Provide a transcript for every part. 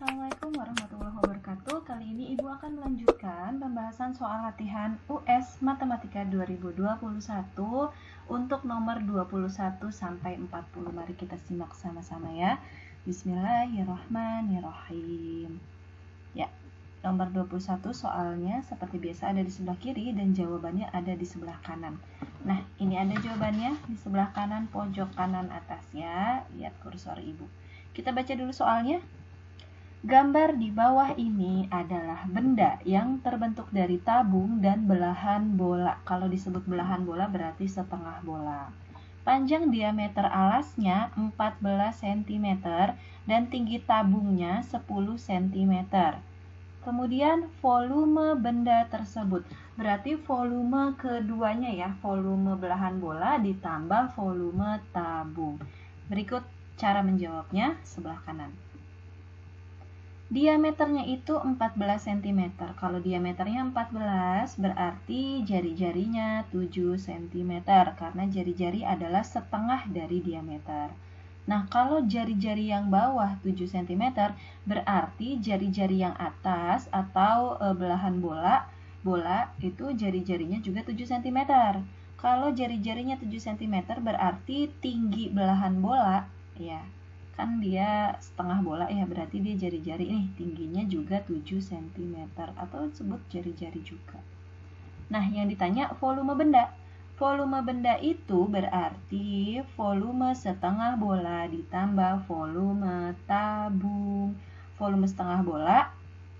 Assalamualaikum warahmatullahi wabarakatuh. Kali ini Ibu akan melanjutkan pembahasan soal latihan US Matematika 2021 untuk nomor 21 sampai 40. Mari kita simak sama-sama ya. Bismillahirrahmanirrahim. Ya, nomor 21 soalnya seperti biasa ada di sebelah kiri dan jawabannya ada di sebelah kanan. Nah, ini ada jawabannya di sebelah kanan pojok kanan atas ya. Lihat kursor Ibu. Kita baca dulu soalnya. Gambar di bawah ini adalah benda yang terbentuk dari tabung dan belahan bola. Kalau disebut belahan bola berarti setengah bola. Panjang diameter alasnya 14 cm dan tinggi tabungnya 10 cm. Kemudian volume benda tersebut. Berarti volume keduanya ya, volume belahan bola ditambah volume tabung. Berikut cara menjawabnya sebelah kanan. Diameternya itu 14 cm. Kalau diameternya 14 berarti jari-jarinya 7 cm karena jari-jari adalah setengah dari diameter. Nah, kalau jari-jari yang bawah 7 cm berarti jari-jari yang atas atau belahan bola itu jari-jarinya juga 7 cm. Kalau jari-jarinya 7 cm berarti tinggi belahan bola ya. Kan dia setengah bola ya, berarti dia jari-jari nih, tingginya juga 7 cm atau disebut jari-jari juga. Nah, yang ditanya volume benda. Volume benda itu berarti volume setengah bola ditambah volume tabung. Volume setengah bola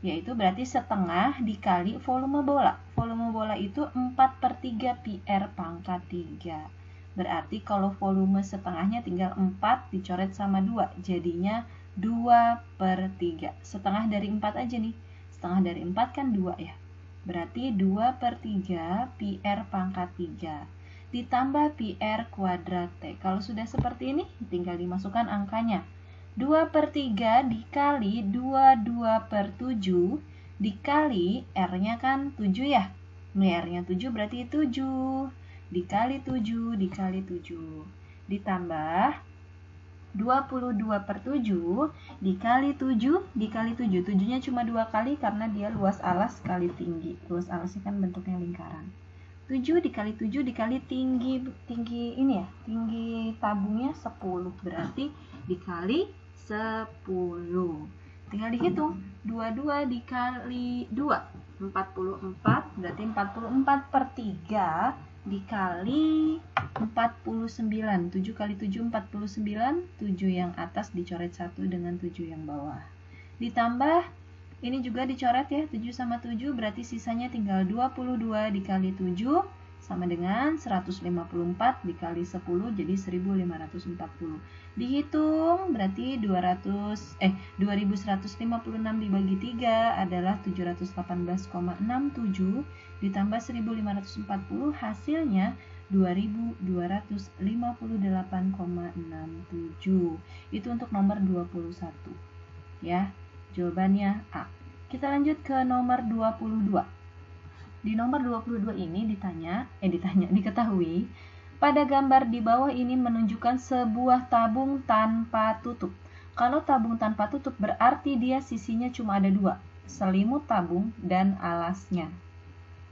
yaitu berarti setengah dikali volume bola. Volume bola itu 4/3 pi r pangkat 3. Berarti kalau volume setengahnya tinggal 4 dicoret sama 2, jadinya 2/3. Setengah dari 4 aja nih. Setengah dari 4 kan 2 ya. Berarti 2/3 pi r pangkat 3 ditambah pi r kuadrat T. Kalau sudah seperti ini, tinggal dimasukkan angkanya. 2/3 dikali 22/7 dikali R-nya kan 7 ya. R-nya 7 berarti 7. Dikali 7 dikali 7 ditambah 22/7 dikali 7 dikali 7. 7-nya cuma 2 kali karena dia luas alas kali tinggi. Luas alasnya kan bentuknya lingkaran. 7 dikali 7 dikali tinggi ini ya, tinggi tabungnya 10 berarti dikali 10. Tinggal dihitung. 22 dikali 2 44 berarti 44/3 dikali 49. 7 kali 7 49. 7 yang atas dicoret 1 dengan 7 yang bawah. Ditambah ini juga dicoret ya, 7 sama 7 berarti sisanya tinggal 22 dikali 7 sama dengan 154 dikali 10 jadi 1540. Dihitung berarti 2156 dibagi 3 adalah 718,67 ditambah 1540 hasilnya 2258,67. Itu untuk nomor 21. Ya, jawabannya A. Kita lanjut ke nomor 22. Di nomor 22 ini diketahui pada gambar di bawah ini menunjukkan sebuah tabung tanpa tutup. Kalau tabung tanpa tutup berarti dia sisinya cuma ada 2, selimut tabung dan alasnya.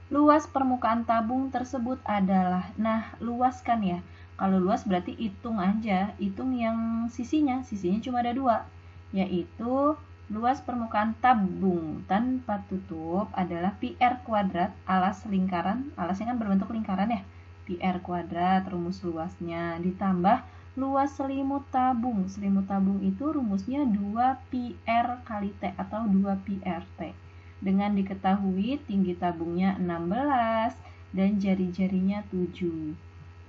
Luas permukaan tabung tersebut adalah, nah luas kan ya. Kalau luas berarti hitung aja, hitung yang sisinya cuma ada 2, yaitu luas permukaan tabung tanpa tutup adalah pi r kuadrat alas lingkaran, alasnya kan berbentuk lingkaran ya, pi r kuadrat rumus luasnya ditambah luas selimut tabung. Selimut tabung itu rumusnya 2 pi r kali T atau 2 pi r T. Dengan diketahui tinggi tabungnya 16 dan jari-jarinya 7.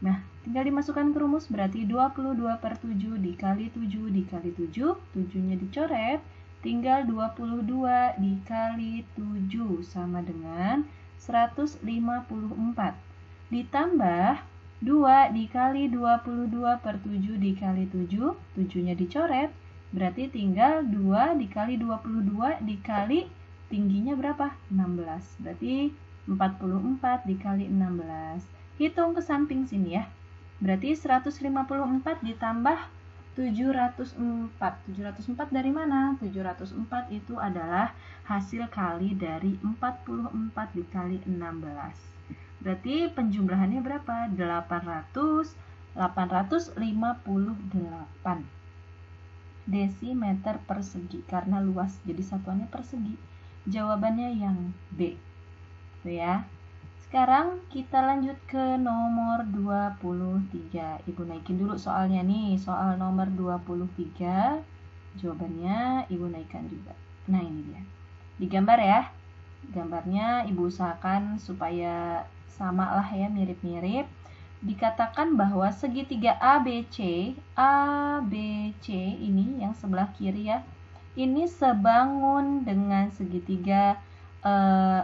Nah, tinggal dimasukkan ke rumus berarti 22/7 dikali 7 dikali 7, 7-nya dicoret. Tinggal 22 dikali 7 sama dengan 154. Ditambah 2 dikali 22/7 dikali 7, 7-nya dicoret. Berarti tinggal 2 dikali 22 dikali tingginya berapa? 16. Berarti 44 dikali 16. Hitung ke samping sini ya. Berarti 154 ditambah 704. 704 dari mana? 704 itu adalah hasil kali dari 44 dikali 16. Berarti penjumlahannya berapa? 858 desimeter persegi. Karena luas, jadi satuannya persegi. Jawabannya yang B. Tuh ya. Sekarang kita lanjut ke nomor 23. Ibu naikin dulu soalnya nih. Soal nomor 23. Jawabannya ibu naikkan juga. Nah, ini dia. Digambar ya. Gambarnya ibu usahakan supaya sama lah ya, mirip-mirip. Dikatakan bahwa segitiga ABC ini yang sebelah kiri ya. Ini sebangun dengan segitiga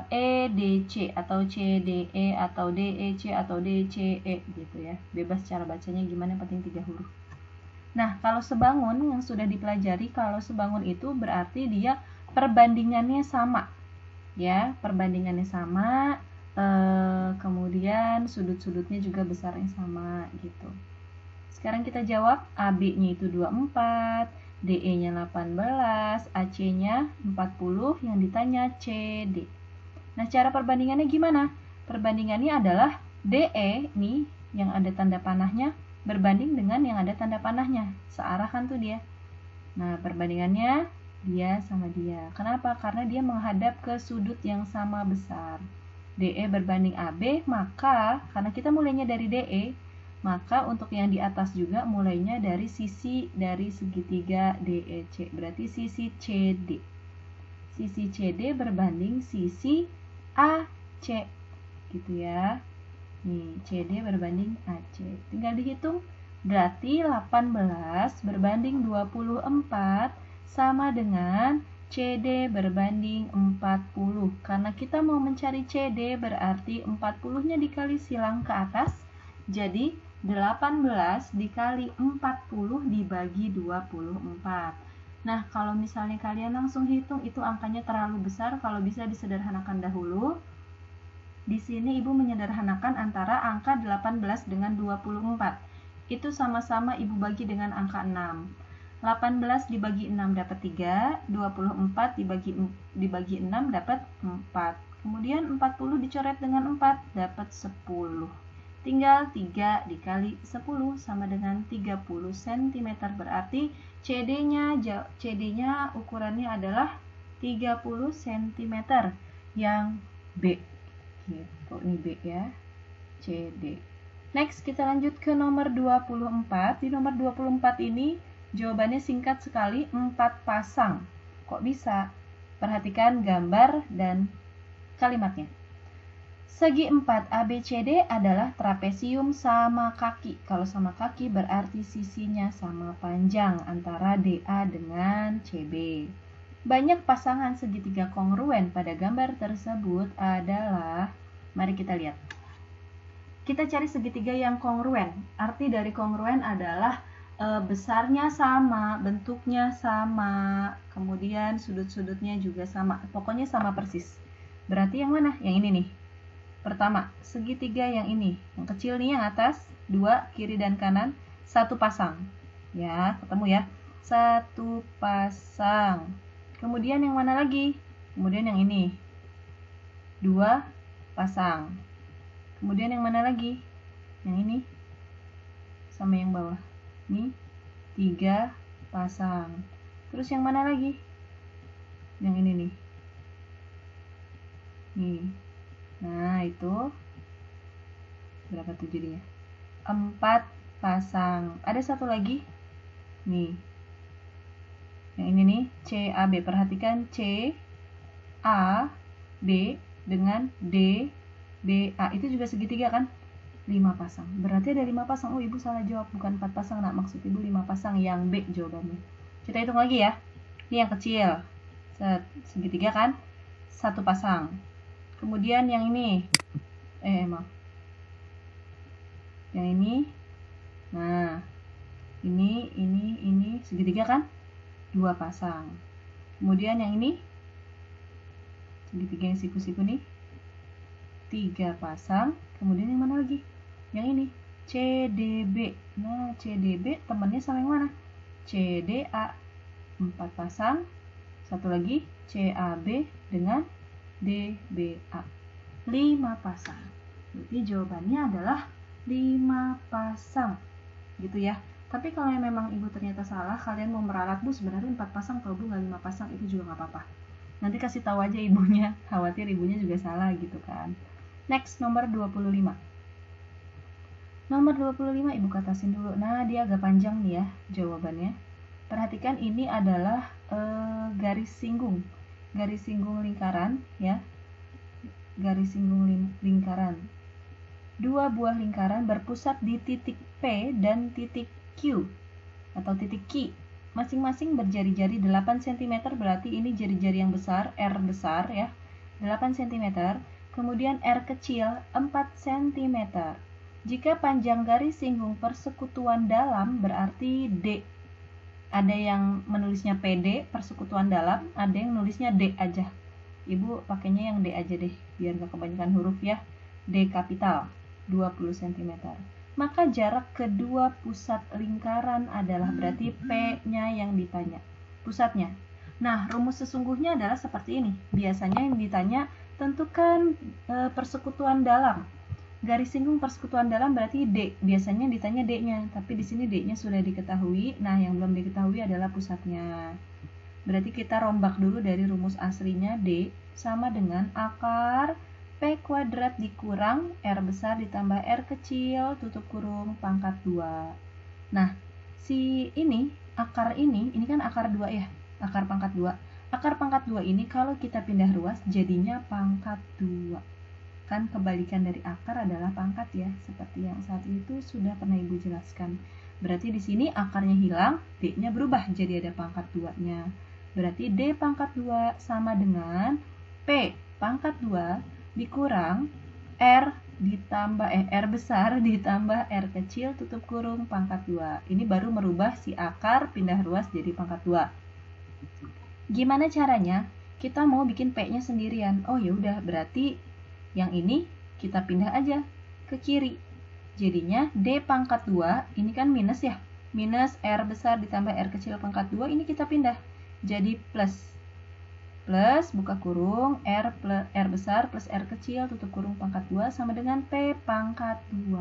EDC atau CDE atau DEC atau DCE gitu ya. Bebas cara bacanya gimana, yang penting 3 huruf. Nah, kalau sebangun yang sudah dipelajari, kalau sebangun itu berarti dia perbandingannya sama. Ya, perbandingannya sama, kemudian sudut-sudutnya juga besarnya sama gitu. Sekarang kita jawab, AB-nya itu 24, DE-nya 18, AC-nya 40, yang ditanya CD. Nah, cara perbandingannya gimana? Perbandingannya adalah DE nih, yang ada tanda panahnya, berbanding dengan yang ada tanda panahnya. Searah kan tuh dia. Nah, perbandingannya dia sama dia. Kenapa? Karena dia menghadap ke sudut yang sama besar. DE berbanding AB, maka karena kita mulainya dari DE, maka untuk yang di atas juga mulainya dari sisi dari segitiga DEC. Berarti sisi CD. Sisi CD berbanding sisi AC. Gitu ya. Nih, CD berbanding AC. Tinggal dihitung. Berarti 18 berbanding 24 sama dengan CD berbanding 40. Karena kita mau mencari CD berarti 40-nya dikali silang ke atas. Jadi 18 dikali 40 dibagi 24. Nah, kalau misalnya kalian langsung hitung itu angkanya terlalu besar, kalau bisa disederhanakan dahulu. Di sini Ibu menyederhanakan antara angka 18 dengan 24. Itu sama-sama Ibu bagi dengan angka 6. 18 dibagi 6 dapat 3, 24 dibagi 6 dapat 4. Kemudian 40 dicoret dengan 4 dapat 10. Tinggal 3 dikali 10 sama dengan 30 cm. Berarti CD-nya ukurannya adalah 30 cm. Yang B. Gitu, ini B ya. CD. Next kita lanjut ke nomor 24. Di nomor 24 ini jawabannya singkat sekali, 4 pasang. Kok bisa? Perhatikan gambar dan kalimatnya. Segi 4 ABCD adalah trapesium sama kaki. Kalau sama kaki berarti sisinya sama panjang antara DA dengan CB. Banyak pasangan segitiga kongruen pada gambar tersebut adalah, mari kita lihat. Kita cari segitiga yang kongruen. Arti dari kongruen adalah besarnya sama, bentuknya sama, kemudian sudut-sudutnya juga sama. Pokoknya sama persis. Berarti yang mana? Yang ini nih. Pertama, segitiga yang ini. Yang kecil nih yang atas, 2 kiri dan kanan, 1 pasang. Ya, ketemu ya. 1 pasang. Kemudian yang mana lagi? Kemudian yang ini. 2 pasang. Kemudian yang mana lagi? Yang ini. Sama yang bawah. Ini 3 pasang. Terus yang mana lagi? Yang ini nih. Nih. Nah, itu berapa tuh jadinya? 4 pasang. Ada satu lagi. Nih. Yang ini nih, CAB. Perhatikan C A B dengan D B A. Itu juga segitiga kan? 5 pasang. Berarti ada 5 pasang. Oh, Ibu salah jawab. Bukan 4 pasang. Nah, maksud Ibu 5 pasang. Yang B jawabannya. Kita hitung lagi ya. Ini yang kecil. Segitiga kan? 1 pasang. Kemudian yang ini. Maaf. Yang ini. Nah. Ini. Segitiga kan? 2 pasang. Kemudian yang ini. Segitiga yang siku-siku nih. 3 pasang. Kemudian yang mana lagi? Yang ini, CDB. Nah, CDB temannya sama yang mana? CDA 4 pasang, satu lagi CAB dengan DBA 5 pasang. Berarti jawabannya adalah 5 pasang gitu ya. Tapi kalau yang memang ibu ternyata salah, kalian mau meralat, Bu sebenarnya 4 pasang kalau Bu nggak 5 pasang, itu juga nggak apa-apa. Nanti kasih tahu aja ibunya, khawatir ibunya juga salah gitu kan. Next, nomor 25. Nomor 25 ibu katasin dulu. Nah, dia agak panjang nih ya jawabannya. Perhatikan ini adalah garis singgung lingkaran ya. Garis singgung lingkaran. Dua buah lingkaran berpusat di titik P dan titik Q atau titik Q. Masing-masing berjari-jari 8 cm, berarti ini jari-jari yang besar, R besar ya, 8 cm. Kemudian R kecil 4 cm. Jika panjang garis singgung persekutuan dalam berarti D. Ada yang menulisnya PD, persekutuan dalam, ada yang nulisnya D aja. Ibu pakainya yang D aja deh, biar gak kebanyakan huruf ya. D kapital, 20 cm. Maka jarak kedua pusat lingkaran adalah berarti P-nya yang ditanya, pusatnya. Nah, rumus sesungguhnya adalah seperti ini. Biasanya yang ditanya, tentukan persekutuan dalam. Garis singgung persekutuan dalam berarti D. Biasanya ditanya D-nya, tapi di sini D-nya sudah diketahui. Nah, yang belum diketahui adalah pusatnya. Berarti kita rombak dulu dari rumus aslinya. D sama dengan akar P kuadrat dikurang R besar ditambah R kecil tutup kurung pangkat 2. Nah, si ini, akar ini kan akar 2 ya, akar pangkat 2. Akar pangkat 2 ini kalau kita pindah ruas jadinya pangkat 2. Kan kebalikan dari akar adalah pangkat ya, seperti yang saat itu sudah pernah Ibu jelaskan. Berarti di sini akarnya hilang, D-nya berubah jadi ada pangkat 2-nya. Berarti D pangkat 2 sama dengan P pangkat 2 dikurang R ditambah R besar ditambah R kecil tutup kurung pangkat 2. Ini baru merubah si akar pindah ruas jadi pangkat 2. Gimana caranya? Kita mau bikin P-nya sendirian. Oh ya udah, berarti yang ini kita pindah aja ke kiri. Jadinya D pangkat 2, ini kan minus ya. Minus R besar ditambah R kecil pangkat 2, ini kita pindah. Jadi plus buka kurung R besar plus R kecil tutup kurung pangkat 2 sama dengan P pangkat 2.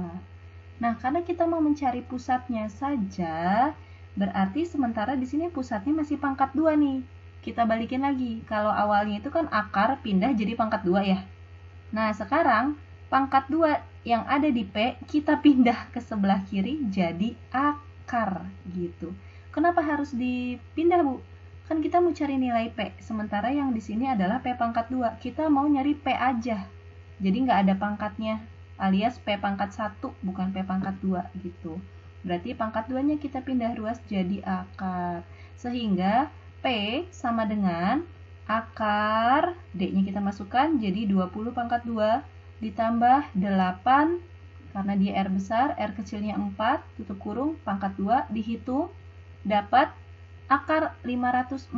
Nah, karena kita mau mencari pusatnya saja, berarti sementara di sini pusatnya masih pangkat 2 nih. Kita balikin lagi. Kalau awalnya itu kan akar pindah jadi pangkat 2 ya. Nah, sekarang pangkat 2 yang ada di P kita pindah ke sebelah kiri jadi akar gitu. Kenapa harus dipindah, Bu? Kan kita mau cari nilai P, sementara yang di sini adalah P pangkat 2. Kita mau nyari P aja. Jadi nggak ada pangkatnya, alias P pangkat 1, bukan P pangkat 2 gitu. Berarti pangkat 2-nya kita pindah ruas jadi akar. Sehingga P sama dengan akar, D-nya kita masukkan jadi 20 pangkat 2 ditambah 8, karena dia R besar, R kecilnya 4, tutup kurung, pangkat 2, dihitung, dapat akar 544.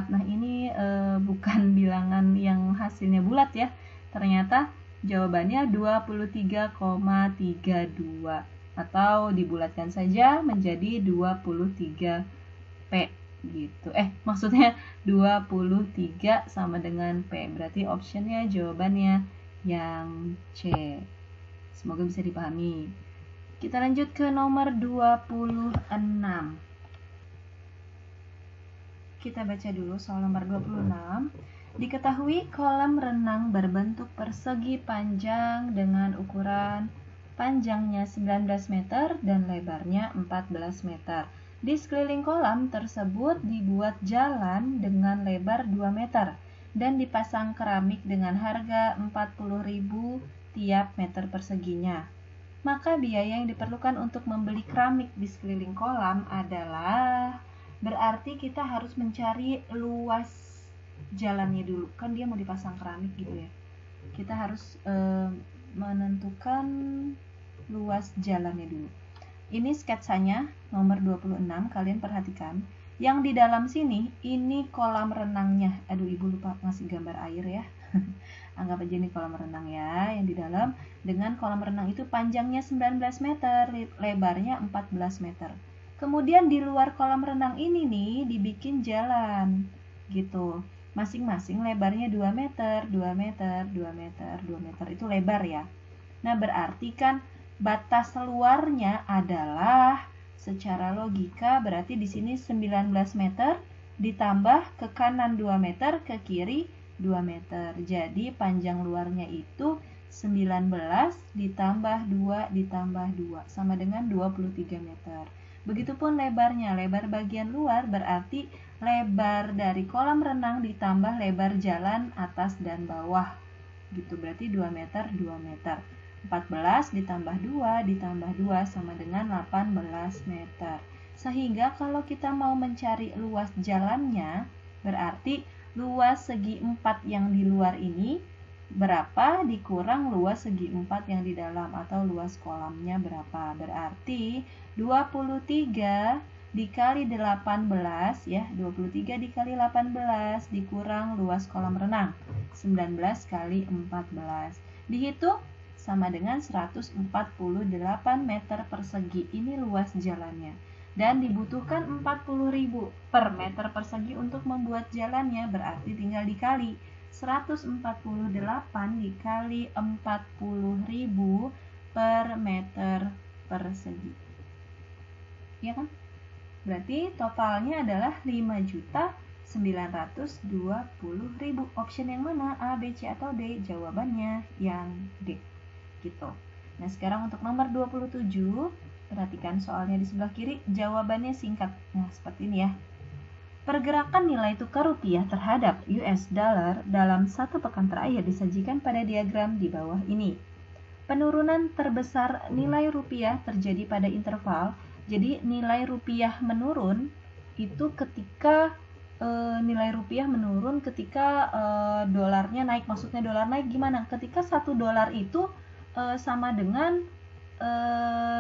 Nah, ini bukan bilangan yang hasilnya bulat ya. Ternyata jawabannya 23,32 atau dibulatkan saja menjadi 23 P gitu. Maksudnya 23 sama dengan P. Berarti optionnya jawabannya yang C. Semoga bisa dipahami. Kita lanjut ke nomor 26. Kita baca dulu soal nomor 26. Diketahui kolam renang berbentuk persegi panjang dengan ukuran panjangnya 19 meter dan lebarnya 14 meter. Di sekeliling kolam tersebut dibuat jalan dengan lebar 2 meter dan dipasang keramik dengan harga 40.000 tiap meter perseginya. Maka biaya yang diperlukan untuk membeli keramik di sekeliling kolam adalah, berarti kita harus mencari luas jalannya dulu. Kan dia mau dipasang keramik gitu ya. Kita harus menentukan luas jalannya dulu. Ini sketsanya nomor 26, kalian perhatikan. Yang di dalam sini, ini kolam renangnya. Aduh, Ibu lupa ngasih gambar air ya. Anggap aja ini kolam renang ya. Yang di dalam, dengan kolam renang itu panjangnya 19 meter, lebarnya 14 meter. Kemudian di luar kolam renang ini nih dibikin jalan gitu. Masing-masing lebarnya 2 meter, 2 meter, 2 meter, 2 meter. Itu lebar ya. Nah, berarti kan batas luarnya adalah secara logika berarti di sini 19 meter ditambah ke kanan 2 meter, ke kiri 2 meter. Jadi panjang luarnya itu 19 ditambah 2 ditambah 2 sama dengan 23 meter. Begitupun lebarnya, lebar bagian luar berarti lebar dari kolam renang ditambah lebar jalan atas dan bawah. Gitu, berarti 2 meter, 2 meter. 14 ditambah 2 ditambah 2 sama dengan 18 meter. Sehingga kalau kita mau mencari luas jalannya, berarti luas segi 4 yang di luar ini berapa dikurang luas segi 4 yang di dalam, atau luas kolamnya berapa. Berarti 23 dikali 18 ya, 23 dikali 18 dikurang luas kolam renang 19 kali 14 dihitung sama dengan 148 meter persegi. Ini luas jalannya dan dibutuhkan 40.000 per meter persegi untuk membuat jalannya, berarti tinggal dikali 148 dikali 40.000 per meter persegi, ya kan? Berarti totalnya adalah 5.920.000. Option yang mana? A, B, C, atau D? Jawabannya yang D. Gitu. Nah, sekarang untuk nomor 27, perhatikan soalnya di sebelah kiri, jawabannya singkat. Nah, seperti ini ya. Pergerakan nilai tukar rupiah terhadap US dollar dalam satu pekan terakhir disajikan pada diagram di bawah ini. Penurunan terbesar nilai rupiah terjadi pada interval. Jadi nilai rupiah menurun itu ketika nilai rupiah menurun ketika dolarnya naik. Maksudnya dolar naik gimana? Ketika 1 dolar itu sama dengan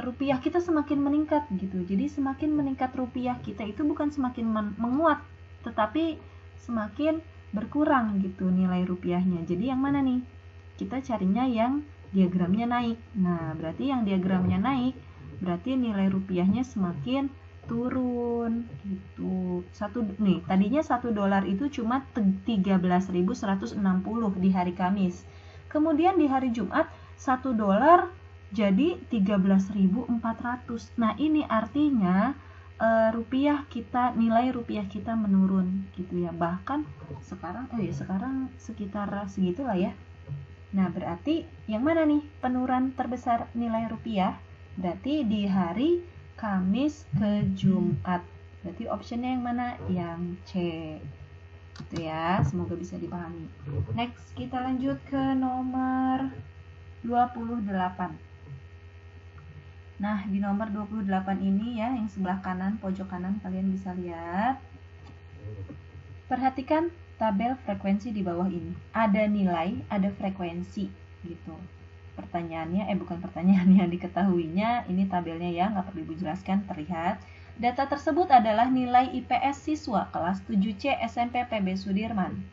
rupiah kita semakin meningkat gitu. Jadi semakin meningkat rupiah kita itu bukan semakin menguat, tetapi semakin berkurang gitu nilai rupiahnya. Jadi yang mana nih? Kita carinya yang diagramnya naik. Nah, berarti yang diagramnya naik berarti nilai rupiahnya semakin turun gitu. Tadinya 1 dolar itu cuma 13.160 di hari Kamis. Kemudian di hari Jumat 1 dolar jadi 13.400. Nah, ini artinya nilai rupiah kita menurun gitu ya. Bahkan sekarang sekitar segitulah ya. Nah, berarti yang mana nih penurunan terbesar nilai rupiah? Berarti di hari Kamis ke Jumat. Berarti optionnya yang mana? Yang C. Gitu ya, semoga bisa dipahami. Next, kita lanjut ke nomor 28. Nah, di nomor 28 ini ya, yang sebelah kanan, pojok kanan kalian bisa lihat. Perhatikan tabel frekuensi di bawah ini. Ada nilai, ada frekuensi gitu. Bukan pertanyaan yang diketahuinya, ini tabelnya ya, nggak perlu Ibu jelaskan, terlihat. Data tersebut adalah nilai IPS siswa kelas 7C SMP PB Sudirman.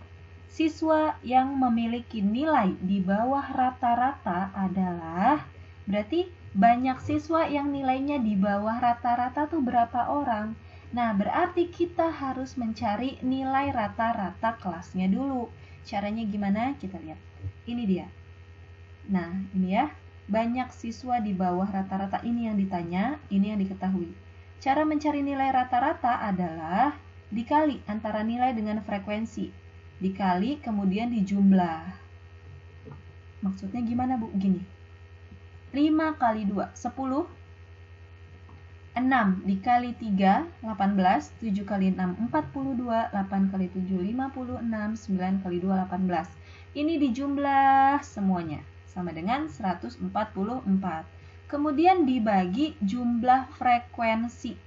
Siswa yang memiliki nilai di bawah rata-rata adalah, berarti banyak siswa yang nilainya di bawah rata-rata tuh berapa orang? Nah, berarti kita harus mencari nilai rata-rata kelasnya dulu. Caranya gimana? Kita lihat. Ini dia. Nah, ini ya, banyak siswa di bawah rata-rata, ini yang ditanya, ini yang diketahui. Cara mencari nilai rata-rata adalah dikali antara nilai dengan frekuensi. Dikali kemudian dijumlah. Maksudnya gimana, Bu? Gini. 5 kali 2, 10. 6 dikali 3, 18. 7 kali 6, 42. 8 kali 7, 56. 9 kali 2, 18. Ini dijumlah semuanya. Sama dengan 144. Kemudian dibagi jumlah frekuensi.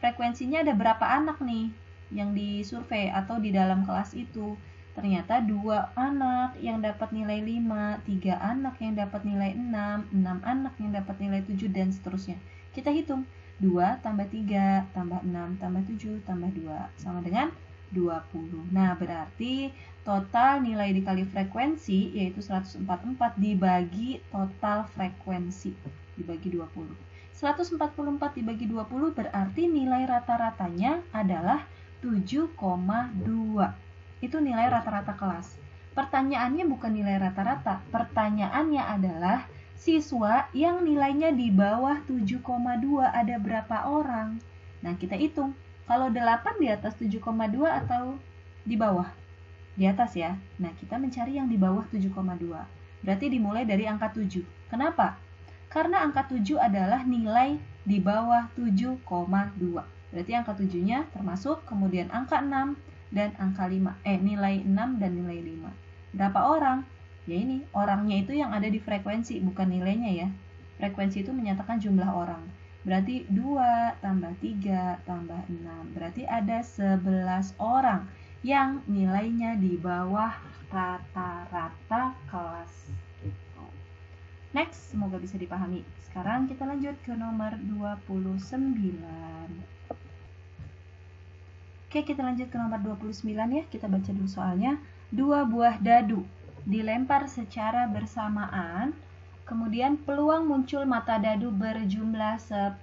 Frekuensinya ada berapa anak nih yang disurvei atau di dalam kelas itu? Ternyata 2 anak yang dapat nilai 5, 3 anak yang dapat nilai 6, 6 anak yang dapat nilai 7, dan seterusnya. Kita hitung. 2 tambah 3 tambah 6 tambah 7 tambah 2 sama dengan 20. Nah, berarti total nilai dikali frekuensi yaitu 144 dibagi total frekuensi dibagi 20. 144 dibagi 20 berarti nilai rata-ratanya adalah 7,2. Itu nilai rata-rata kelas. Pertanyaannya bukan nilai rata-rata. Pertanyaannya adalah siswa yang nilainya di bawah 7,2 ada berapa orang? Nah, kita hitung. Kalau 8 di atas 7,2 atau di bawah? Di atas ya. Nah, kita mencari yang di bawah 7,2. Berarti dimulai dari angka 7. Kenapa? Karena angka 7 adalah nilai di bawah 7,2. Berarti angka 7-nya termasuk, kemudian angka 6 dan angka 5. Nilai 6 dan nilai 5. Berapa orang? Ya ini, orangnya itu yang ada di frekuensi, bukan nilainya ya. Frekuensi itu menyatakan jumlah orang. Berarti 2 tambah 3 tambah 6. Berarti ada 11 orang yang nilainya di bawah rata-rata kelas. Next, semoga bisa dipahami. Sekarang kita lanjut ke nomor 29. Oke, kita lanjut ke nomor 29 ya. Kita baca dulu soalnya. 2 buah dadu dilempar secara bersamaan. Kemudian peluang muncul mata dadu berjumlah 10.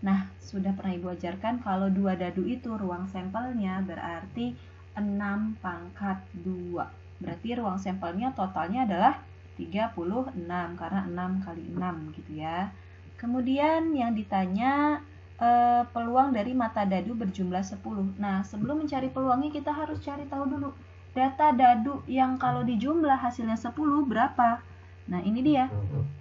Nah, sudah pernah Ibu ajarkan kalau 2 dadu itu ruang sampelnya berarti 6 pangkat 2. Berarti ruang sampelnya totalnya adalah 36 karena 6 kali 6 gitu ya. Kemudian yang ditanya peluang dari mata dadu berjumlah 10. Nah, sebelum mencari peluangnya kita harus cari tahu dulu data dadu yang kalau dijumlah hasilnya 10 berapa? Nah, ini dia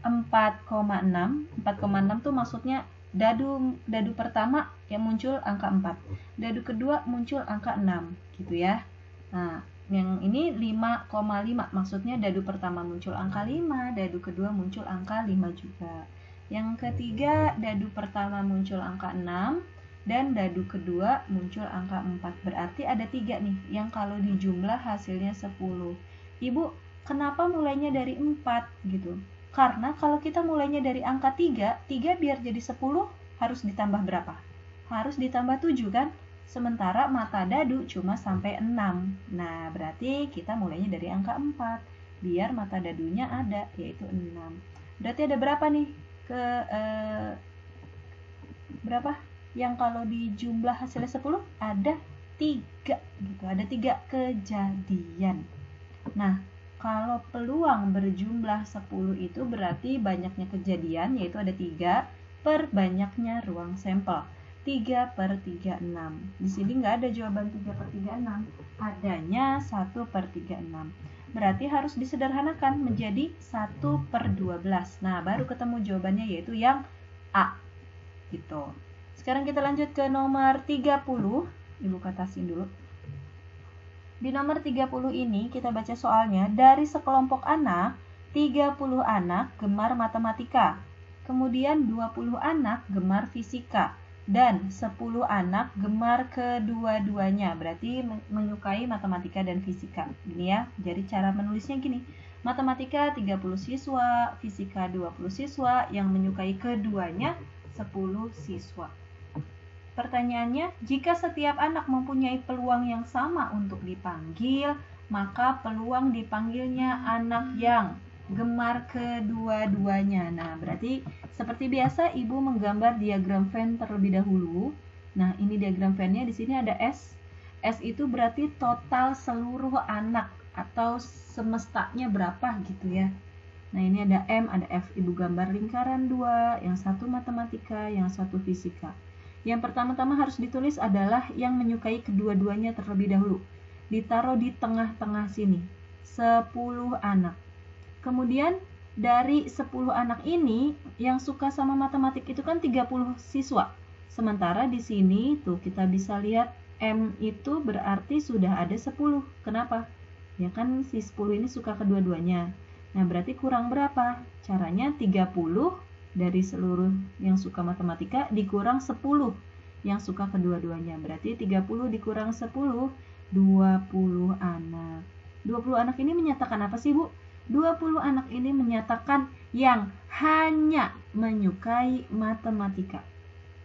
4,6. 4,6 tuh maksudnya dadu pertama yang muncul angka 4. Dadu kedua muncul angka 6 gitu ya. Nah, yang ini 5,5 maksudnya dadu pertama muncul angka 5, dadu kedua muncul angka 5 juga. Yang ketiga dadu pertama muncul angka 6 dan dadu kedua muncul angka 4. Berarti ada 3 nih yang kalau dijumlah hasilnya 10. Ibu, kenapa mulainya dari 4 gitu? Karena kalau kita mulainya dari angka 3 biar jadi 10 harus ditambah berapa? Harus ditambah 7 kan? Sementara mata dadu cuma sampai 6. Nah, berarti kita mulainya dari angka 4. Biar mata dadunya ada, yaitu 6. Berarti ada berapa nih? Berapa? Yang kalau dijumlah hasilnya 10? Ada 3 gitu. Ada 3 kejadian. Nah, kalau peluang berjumlah 10 itu berarti banyaknya kejadian, yaitu ada 3 per banyaknya ruang sampel. 3/36. Di sini nggak ada jawaban 3/36. Adanya 1/36. Berarti harus disederhanakan menjadi 1/12. Nah, baru ketemu jawabannya yaitu yang A. Gitu. Sekarang kita lanjut ke nomor 30. Ibu katasin dulu. Di nomor 30 ini kita baca soalnya. Dari sekelompok anak, 30 anak gemar matematika. Kemudian 20 anak gemar fisika. Dan 10 anak gemar kedua-duanya, berarti menyukai matematika dan fisika. Gini ya, jadi cara menulisnya gini. Matematika 30 siswa, fisika 20 siswa, yang menyukai keduanya 10 siswa. Pertanyaannya, jika setiap anak mempunyai peluang yang sama untuk dipanggil, maka peluang dipanggilnya anak yang gemar kedua-duanya. Nah, berarti seperti biasa Ibu menggambar diagram Venn terlebih dahulu. Nah, ini diagram Venn-nya, di sini ada S. S itu berarti total seluruh anak atau semestanya berapa gitu ya. Nah, ini ada M, ada F. Ibu gambar lingkaran 2, yang satu matematika, yang satu fisika. Yang pertama-tama harus ditulis adalah yang menyukai kedua-duanya terlebih dahulu. Ditaruh di tengah-tengah sini. 10 anak. Kemudian dari 10 anak ini yang suka sama matematik itu kan 30 siswa. Sementara di sini tuh kita bisa lihat M itu berarti sudah ada 10. Kenapa? Ya kan si 10 ini suka kedua-duanya. Nah, berarti kurang berapa? Caranya 30 dari seluruh yang suka matematika dikurang 10 yang suka kedua-duanya. Berarti 30 dikurang 10, 20 anak. 20 anak ini menyatakan apa sih, Bu? 20 anak ini menyatakan yang hanya menyukai matematika.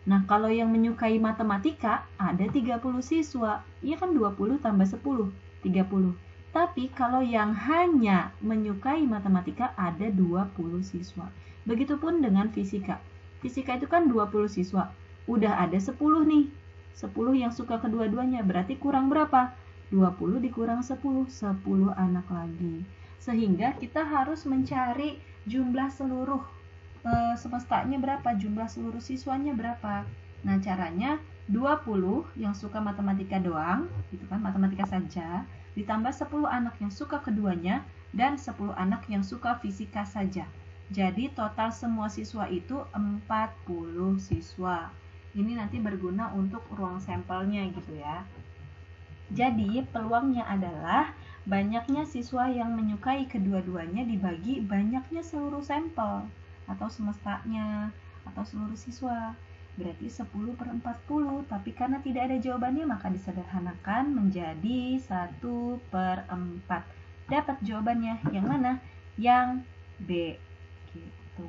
Nah, kalau yang menyukai matematika ada 30 siswa. Iya kan 20 tambah 10, 30. Tapi kalau yang hanya menyukai matematika ada 20 siswa. Begitupun dengan fisika. Fisika itu kan 20 siswa. Udah ada 10 nih. 10 yang suka kedua-duanya. Berarti kurang berapa? 20 dikurang 10. 10 anak lagi. Sehingga kita harus mencari jumlah seluruh semestanya berapa. Jumlah seluruh siswanya berapa. Nah, caranya 20 yang suka matematika doang, gitu kan, matematika saja, ditambah 10 anak yang suka keduanya, dan 10 anak yang suka fisika saja. Jadi total semua siswa itu 40 siswa. Ini nanti berguna untuk ruang sampelnya gitu ya. Jadi peluangnya adalah banyaknya siswa yang menyukai kedua-duanya dibagi banyaknya seluruh sampel atau semestanya atau seluruh siswa. Berarti 10/40, tapi karena tidak ada jawabannya maka disederhanakan menjadi 1/4. Dapat jawabannya yang mana? Yang B. Gitu.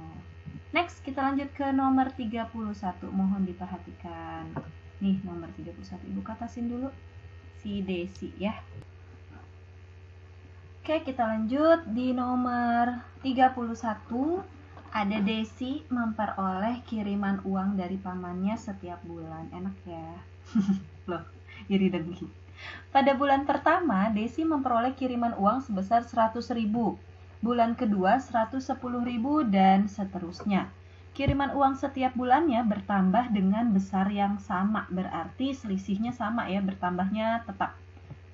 Next, kita lanjut ke nomor 31. Mohon diperhatikan. Nih, nomor 31. Ibu katasin dulu si Desi ya. Oke, kita lanjut di nomor 31. Ada Desi memperoleh kiriman uang dari pamannya setiap bulan. Enak ya. Loh, iri dengki. Pada bulan pertama, Desi memperoleh kiriman uang sebesar 100.000. Bulan kedua 110.000 dan seterusnya. Kiriman uang setiap bulannya bertambah dengan besar yang sama. Berarti selisihnya sama ya, bertambahnya tetap.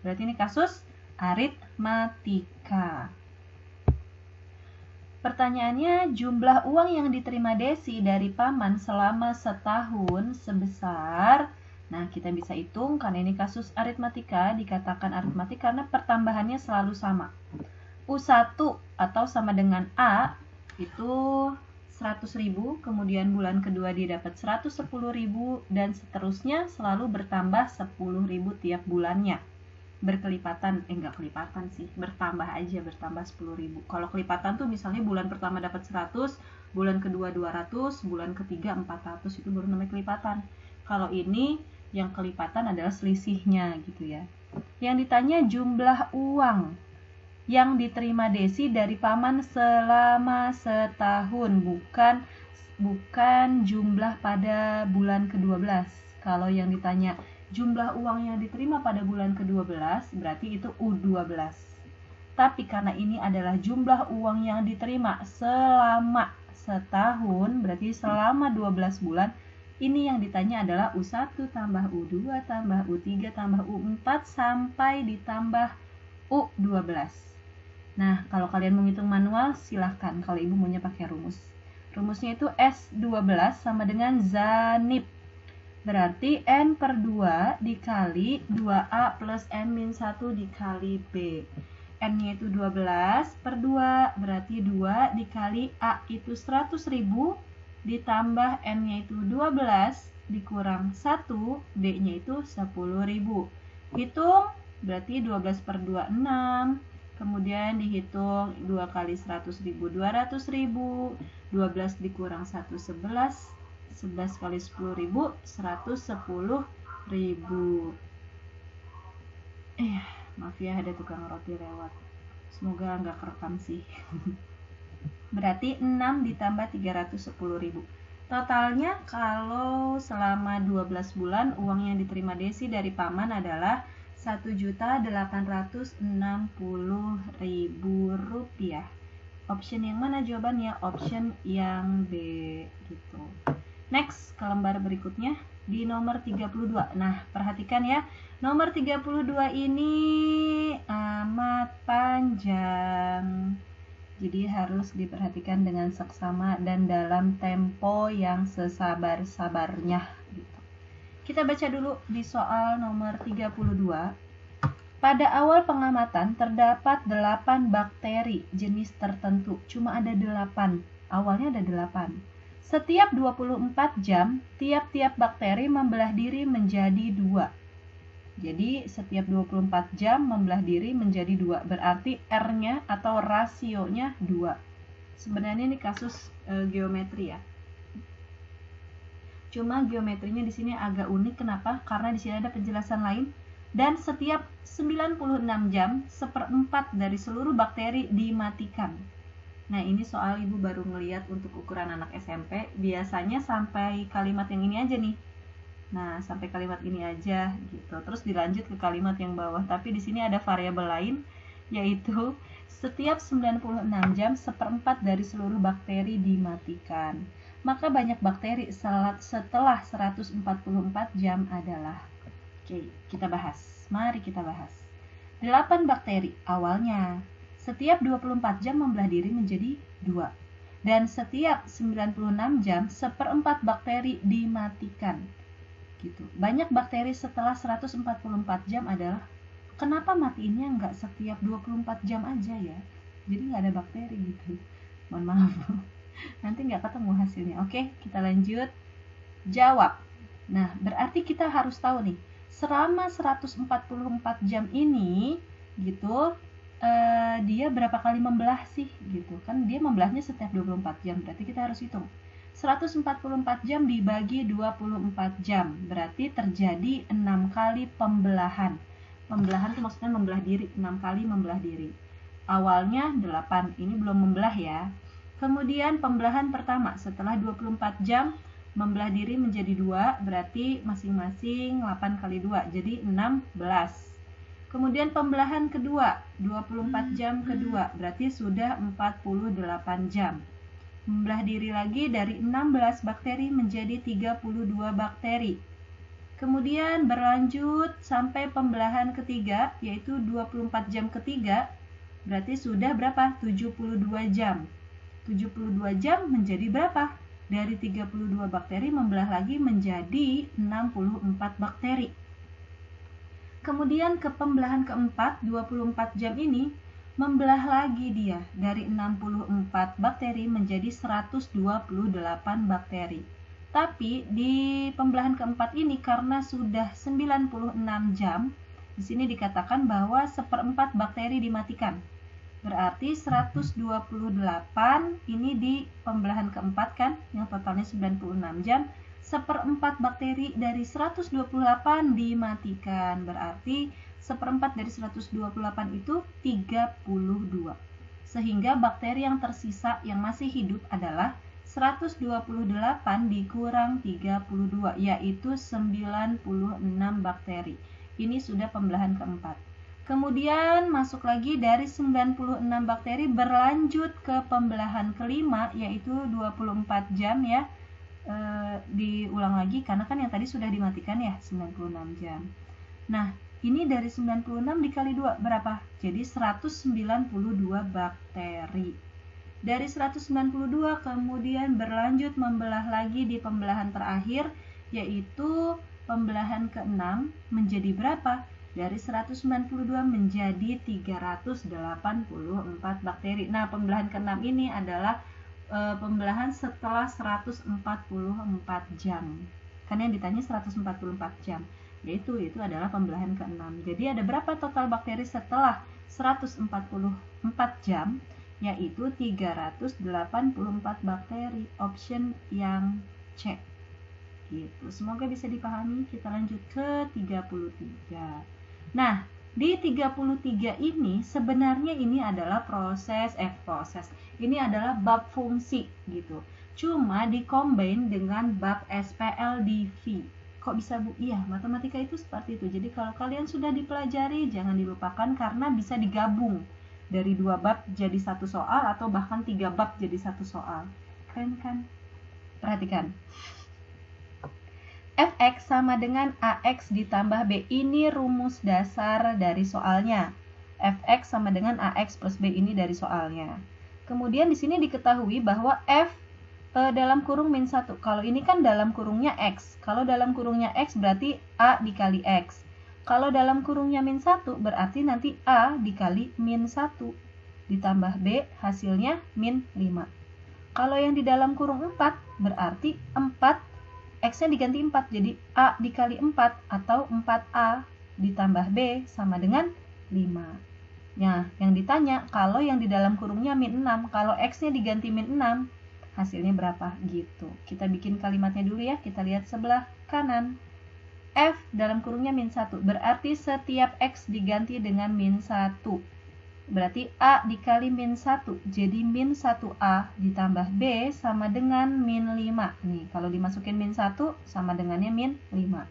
Berarti ini kasus aritmatika. Pertanyaannya, jumlah uang yang diterima Desi dari paman selama setahun sebesar, nah kita bisa hitung karena ini kasus aritmatika, dikatakan aritmatik karena pertambahannya selalu sama. U1 atau sama dengan A itu 100.000, kemudian bulan kedua dia dapat 110.000 dan seterusnya selalu bertambah 10.000 tiap bulannya. Berkelipatan, enggak kelipatan sih, bertambah aja, bertambah 10.000. Kalau kelipatan tuh misalnya bulan pertama dapat 100, bulan kedua 200, bulan ketiga 400, itu baru namanya kelipatan. Kalau ini yang kelipatan adalah selisihnya gitu ya. Yang ditanya jumlah uang yang diterima Desi dari paman selama setahun, bukan jumlah pada bulan ke-12. Kalau yang ditanya jumlah uang yang diterima pada bulan ke-12, berarti itu U12. Tapi karena ini adalah jumlah uang yang diterima selama setahun, berarti selama 12 bulan, ini yang ditanya adalah U1 tambah U2 tambah U3 tambah U4 sampai ditambah U12. Nah, kalau kalian mau ngitung manual, silahkan. Kalau ibu maunya pakai rumus. Rumusnya itu S12 sama dengan ZANIP. Berarti N/2 dikali 2A plus N-1 dikali B. N-nya itu 12/2, berarti 2 dikali A itu 100.000, ditambah N-nya itu 12, dikurang 1, D-nya itu 10.000. Hitung, berarti 12/2, 6. Kemudian dihitung 2 kali 100.000, 200.000, 12 dikurang 1, 11, 11 kali 10.000, 110.000. Maaf ya ada tukang roti lewat. Semoga nggak kerekam sih. Berarti 6 ditambah 310.000. Totalnya kalau selama 12 bulan uang yang diterima Desi dari paman adalah Rp1.860.000. Option yang mana jawabannya? Option yang B gitu. Next, ke lembar berikutnya di nomor 32. Nah, perhatikan ya. Nomor 32 ini amat panjang. Jadi harus diperhatikan dengan seksama dan dalam tempo yang sesabar-sabarnya gitu. Kita baca dulu di soal nomor 32. Pada awal pengamatan terdapat 8 bakteri jenis tertentu. Cuma ada 8. Awalnya ada 8. Setiap 24 jam, tiap-tiap bakteri membelah diri menjadi 2. Jadi setiap 24 jam membelah diri menjadi 2. Berarti R-nya atau rasionya 2. Sebenarnya ini kasus geometri ya. Cuma geometrinya di sini agak unik. Kenapa? Karena di sini ada penjelasan lain. Dan setiap 96 jam, 1/4 dari seluruh bakteri dimatikan. Nah, ini soal ibu baru ngeliat untuk ukuran anak SMP, biasanya sampai kalimat yang ini aja nih. Nah, sampai kalimat ini aja gitu. Terus dilanjut ke kalimat yang bawah. Tapi di sini ada variabel lain, yaitu setiap 96 jam seperempat dari seluruh bakteri dimatikan. Maka banyak bakteri setelah 144 jam adalah. Oke, kita bahas. Mari kita bahas. 8 bakteri awalnya. Setiap 24 jam membelah diri menjadi 2. Dan setiap 96 jam seperempat bakteri dimatikan. Gitu. Banyak bakteri setelah 144 jam adalah, kenapa matiinnya nggak setiap 24 jam aja ya? Jadi nggak ada bakteri gitu. Mohon maaf. Nanti nggak ketemu hasilnya. Oke, kita lanjut. Jawab. Nah, berarti kita harus tahu nih, selama 144 jam ini gitu, dia berapa kali membelah sih gitu. Kan dia membelahnya setiap 24 jam. Berarti kita harus hitung. 144 jam dibagi 24 jam, berarti terjadi 6 kali pembelahan. Pembelahan itu maksudnya membelah diri, 6 kali membelah diri. Awalnya 8, ini belum membelah ya. Kemudian pembelahan pertama setelah 24 jam membelah diri menjadi 2, berarti masing-masing 8 kali 2, jadi 16. Kemudian pembelahan kedua, 24 jam kedua, berarti sudah 48 jam. Membelah diri lagi dari 16 bakteri menjadi 32 bakteri. Kemudian berlanjut sampai pembelahan ketiga, yaitu 24 jam ketiga, berarti sudah berapa? 72 jam. 72 jam menjadi berapa? Dari 32 bakteri membelah lagi menjadi 64 bakteri. Kemudian ke pembelahan keempat, 24 jam ini, membelah lagi dia dari 64 bakteri menjadi 128 bakteri. Tapi di pembelahan keempat ini karena sudah 96 jam, di sini dikatakan bahwa seperempat bakteri dimatikan. Berarti 128 ini di pembelahan keempat kan, yang totalnya 96 jam, seperempat bakteri dari 128 dimatikan. Berarti seperempat dari 128 itu 32. Sehingga bakteri yang tersisa yang masih hidup adalah 128 dikurang 32, yaitu 96 bakteri. Ini sudah pembelahan keempat. Kemudian masuk lagi dari 96 bakteri berlanjut ke pembelahan kelima, yaitu 24 jam ya. Diulang lagi karena kan yang tadi sudah dimatikan ya, 96 jam. Nah, ini dari 96 dikali 2 berapa? Jadi 192 bakteri. Dari 192 kemudian berlanjut membelah lagi di pembelahan terakhir, yaitu pembelahan ke-6 menjadi berapa? Dari 192 menjadi 384 bakteri. Nah, pembelahan ke-6 ini adalah pembelahan setelah 144 jam. Karena yang ditanya 144 jam. Yaitu adalah pembelahan ke-6. Jadi ada berapa total bakteri setelah 144 jam? Yaitu 384 bakteri. Option yang C. Gitu. Semoga bisa dipahami. Kita lanjut ke 33. Nah, di 33 ini sebenarnya ini adalah proses. Ini adalah bab fungsi gitu. Cuma dikombin dengan bab SPLDV. Kok bisa Bu? Iya, matematika itu seperti itu. Jadi kalau kalian sudah dipelajari, jangan dilupakan karena bisa digabung dari 2 bab jadi 1 soal atau bahkan 3 bab jadi 1 soal. Keren kan? Perhatikan. Fx sama dengan Ax ditambah B. Ini rumus dasar dari soalnya. Fx sama dengan Ax plus B ini dari soalnya. Kemudian di sini diketahui bahwa F dalam kurung min 1. Kalau ini kan dalam kurungnya X. Kalau dalam kurungnya X berarti A dikali X. Kalau dalam kurungnya min 1 berarti nanti A dikali min 1. Ditambah B hasilnya min 5. Kalau yang di dalam kurung 4 berarti 4 X-nya diganti 4. Jadi A dikali 4 atau 4A ditambah B sama dengan 5. Nah, yang ditanya kalau yang di dalam kurungnya min 6. Kalau X-nya diganti min 6 hasilnya berapa gitu. Kita bikin kalimatnya dulu ya. Kita lihat sebelah kanan. F dalam kurungnya min 1. Berarti setiap X diganti dengan min 1. Berarti A dikali min 1, jadi min 1A ditambah B sama dengan min 5. Nih, kalau dimasukin min 1 sama dengannya min 5.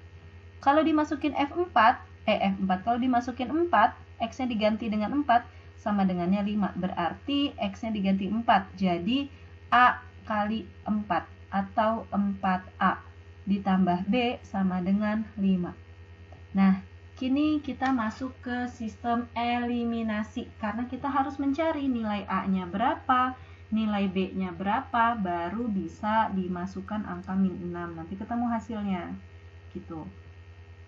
Kalau dimasukin F4, kalau dimasukin 4, X-nya diganti dengan 4, sama dengannya 5. Berarti X-nya diganti 4, jadi A kali 4 atau 4A ditambah B sama dengan 5. Nah, kini kita masuk ke sistem eliminasi karena kita harus mencari nilai A-nya berapa, nilai B-nya berapa, baru bisa dimasukkan angka min 6. Nanti ketemu hasilnya. Gitu.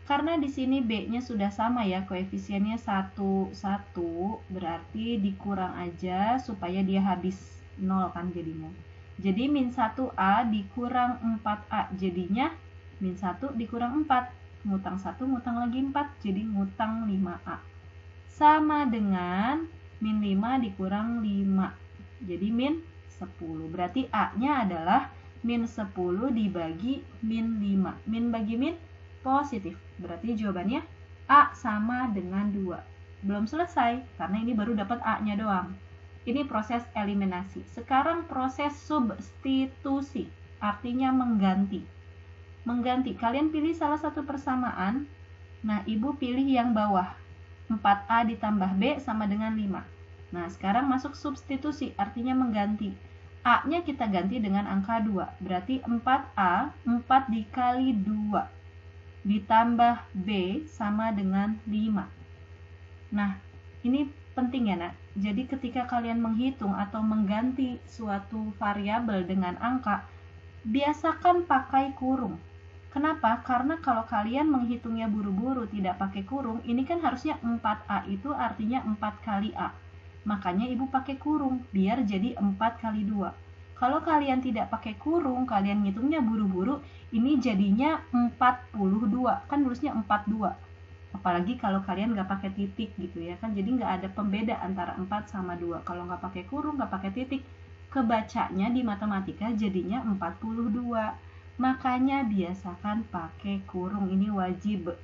Karena di sini B-nya sudah sama ya, koefisiennya 1, 1, berarti dikurang aja supaya dia habis 0 kan jadinya. Jadi min 1A dikurang 4A, jadinya min 1 dikurang 4. Ngutang 1, ngutang lagi 4, jadi ngutang 5A. Sama dengan min 5 dikurang 5, jadi min 10. Berarti A-nya adalah min 10 dibagi min 5. Min bagi min positif. Berarti jawabannya A sama dengan 2. Belum selesai, karena ini baru dapat A-nya doang. Ini proses eliminasi. Sekarang proses substitusi, artinya mengganti. Mengganti, kalian pilih salah satu persamaan. Nah, Ibu pilih yang bawah. 4A ditambah B sama dengan 5. Nah, sekarang masuk substitusi, artinya mengganti. A-nya kita ganti dengan angka 2. Berarti 4A, 4 dikali 2. Ditambah B sama dengan 5. Nah, ini penting ya nak. Jadi ketika kalian menghitung atau mengganti suatu variabel dengan angka, biasakan pakai kurung. Kenapa? Karena kalau kalian menghitungnya buru-buru tidak pakai kurung, ini kan harusnya 4A itu artinya 4 kali A. Makanya Ibu pakai kurung, biar jadi 4 kali 2. Kalau kalian tidak pakai kurung, kalian ngitungnya buru-buru, ini jadinya 42. Kan nulisnya 42. Apalagi kalau kalian nggak pakai titik gitu ya kan, jadi nggak ada pembeda antara 4 sama 2. Kalau nggak pakai kurung, nggak pakai titik, kebacanya di matematika jadinya 42. Makanya biasakan pakai kurung, ini wajib.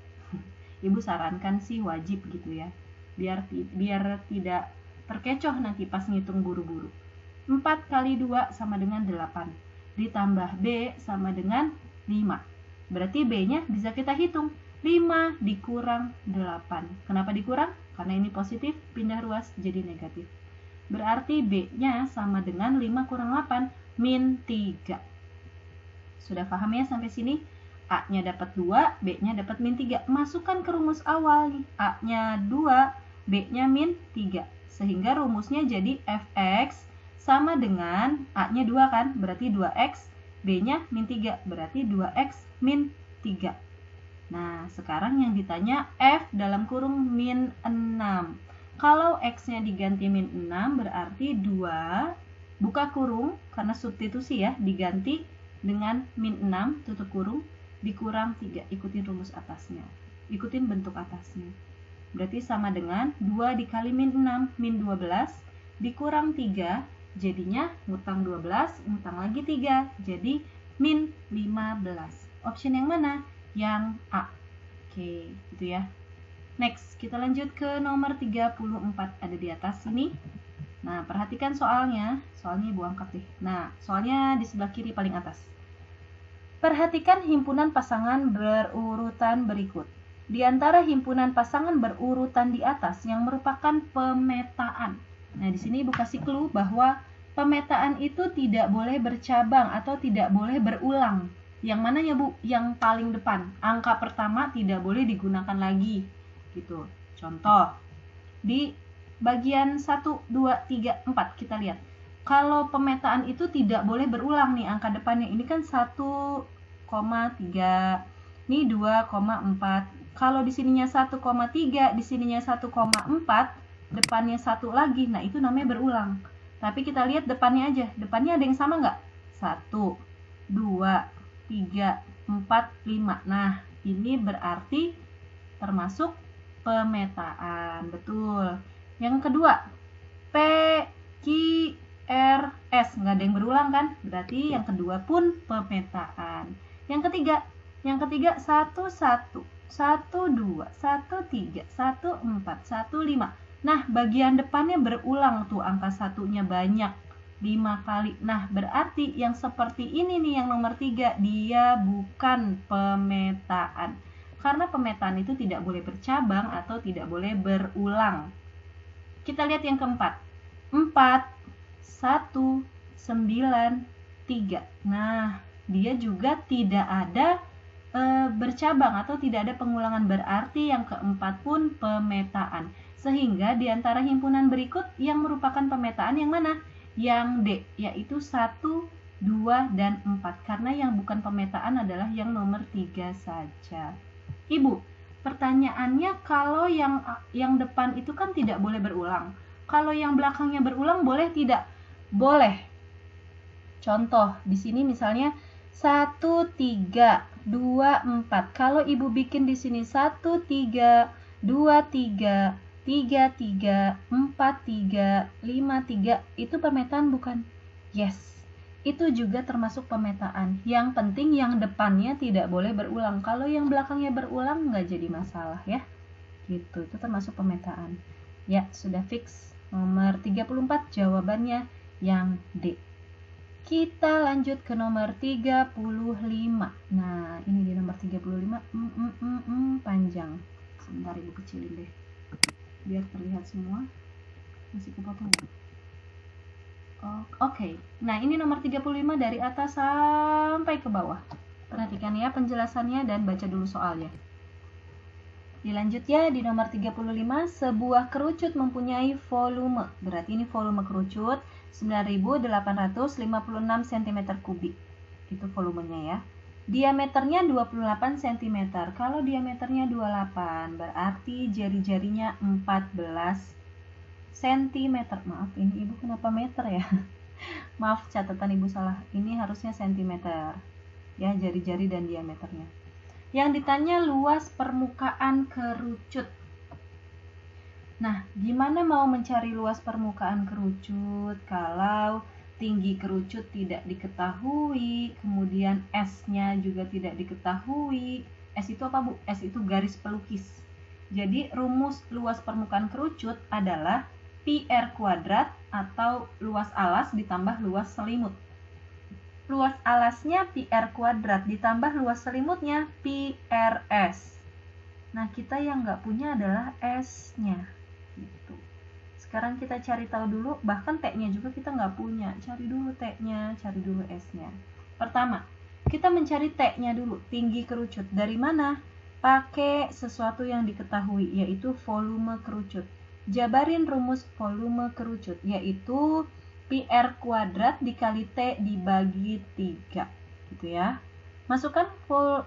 Ibu sarankan sih wajib gitu ya. Biar tidak terkecoh nanti pas ngitung buru-buru. 4 kali 2 sama dengan 8. Ditambah B sama dengan 5. Berarti B-nya bisa kita hitung. 5 dikurang 8. Kenapa dikurang? Karena ini positif, pindah ruas jadi negatif. Berarti B-nya sama dengan 5 kurang 8, min 3. Sudah paham ya sampai sini? A-nya dapat 2, B-nya dapat min 3. Masukkan ke rumus awal nih. A-nya 2, B-nya min 3. Sehingga rumusnya jadi Fx sama dengan A-nya 2 kan? Berarti 2x, B-nya min 3. Berarti 2x min 3. Nah, sekarang yang ditanya F dalam kurung min 6. Kalau X-nya diganti min 6 berarti 2, buka kurung, karena substitusi ya, diganti dengan min 6, tutup kurung, dikurang 3. Ikutin rumus atasnya. Ikutin bentuk atasnya. Berarti sama dengan 2 dikali min 6, min 12, dikurang 3, jadinya ngutang 12, ngutang lagi 3, jadi min 15. Option yang mana? Yang A. Oke, gitu ya. Next, kita lanjut ke nomor 34, ada di atas sini. Nah, perhatikan soalnya Ibu angkat deh. Nah, soalnya di sebelah kiri paling atas. Perhatikan himpunan pasangan berurutan berikut. Di antara himpunan pasangan berurutan di atas yang merupakan pemetaan. Nah, di sini Ibu kasih clue bahwa pemetaan itu tidak boleh bercabang atau tidak boleh berulang. Yang mana ya Bu? Yang paling depan. Angka pertama tidak boleh digunakan lagi. Gitu. Contoh, di bagian 1, 2, 3, 4 kita lihat. Kalau pemetaan itu tidak boleh berulang nih angka depannya. Ini kan 1,3, ini 2,4. Kalau di sininya 1,3, di sininya 1,4, depannya 1 lagi. Nah, itu namanya berulang. Tapi kita lihat depannya aja. Depannya ada yang sama nggak? 1, 2, 3, 4, 5. Nah, ini berarti termasuk pemetaan. Betul. Yang kedua, P, Q, R, S. Nggak ada yang berulang kan? Berarti yang kedua pun pemetaan. Yang ketiga 1, 1, 1, 2, 1, 3, 1, 4, 1, 5. Nah, bagian depannya berulang tuh, angka satunya banyak, 5 kali. Nah, berarti yang seperti ini nih, yang nomor 3, dia bukan pemetaan. Karena pemetaan itu tidak boleh bercabang atau tidak boleh berulang. Kita lihat yang keempat. 4, 1, 9, 3. Nah, dia juga tidak ada bercabang atau tidak ada pengulangan, berarti yang keempat pun pemetaan. Sehingga di antara himpunan berikut yang merupakan pemetaan yang mana? Yang D, yaitu 1, 2, dan 4. Karena yang bukan pemetaan adalah yang nomor 3 saja. Ibu, pertanyaannya kalau yang depan itu kan tidak boleh berulang. Kalau yang belakangnya berulang boleh tidak? Boleh. Contoh, di sini misalnya 1, 3, 2, 4. Kalau ibu bikin di sini 1, 3, 2, 3, 3, 3, 4, 3, 5, 3. Itu pemetaan bukan? Yes. Itu juga termasuk pemetaan. Yang penting yang depannya tidak boleh berulang. Kalau yang belakangnya berulang nggak jadi masalah ya. Gitu, itu termasuk pemetaan. Ya, sudah fix. Nomor 34 jawabannya yang D. Kita lanjut ke nomor 35. Nah, ini di nomor 35 panjang. Sebentar ibu kecilin deh, biar terlihat semua. Masih kepotong ya? Oke. Nah, ini nomor 35 dari atas sampai ke bawah. Perhatikan ya penjelasannya dan baca dulu soalnya. Dilanjut ya, di nomor 35, sebuah kerucut mempunyai volume. Berarti ini volume kerucut 9.856 cm kubik. Itu volumenya ya. Diameternya 28 cm. Kalau diameternya 28, berarti jari-jarinya 14 cm. Maaf, ini ibu kenapa meter ya? Maaf, catatan ibu salah. Ini harusnya cm. Ya, jari-jari dan diameternya. Yang ditanya luas permukaan kerucut. Nah, gimana mau mencari luas permukaan kerucut kalau tinggi kerucut tidak diketahui, kemudian S-nya juga tidak diketahui. S itu apa, Bu? S itu garis pelukis. Jadi, rumus luas permukaan kerucut adalah pi R kuadrat atau luas alas ditambah luas selimut. Luas alasnya pi R kuadrat ditambah luas selimutnya pi RS. Nah, kita yang nggak punya adalah S-nya. Gitu. Sekarang kita cari tahu dulu, bahkan T-nya juga kita nggak punya. Cari dulu T-nya, cari dulu S-nya. Pertama, kita mencari T-nya dulu, tinggi kerucut. Dari mana? Pakai sesuatu yang diketahui, yaitu volume kerucut. Jabarin rumus volume kerucut, yaitu pi R kuadrat dikali T dibagi 3. Gitu ya. Masukkan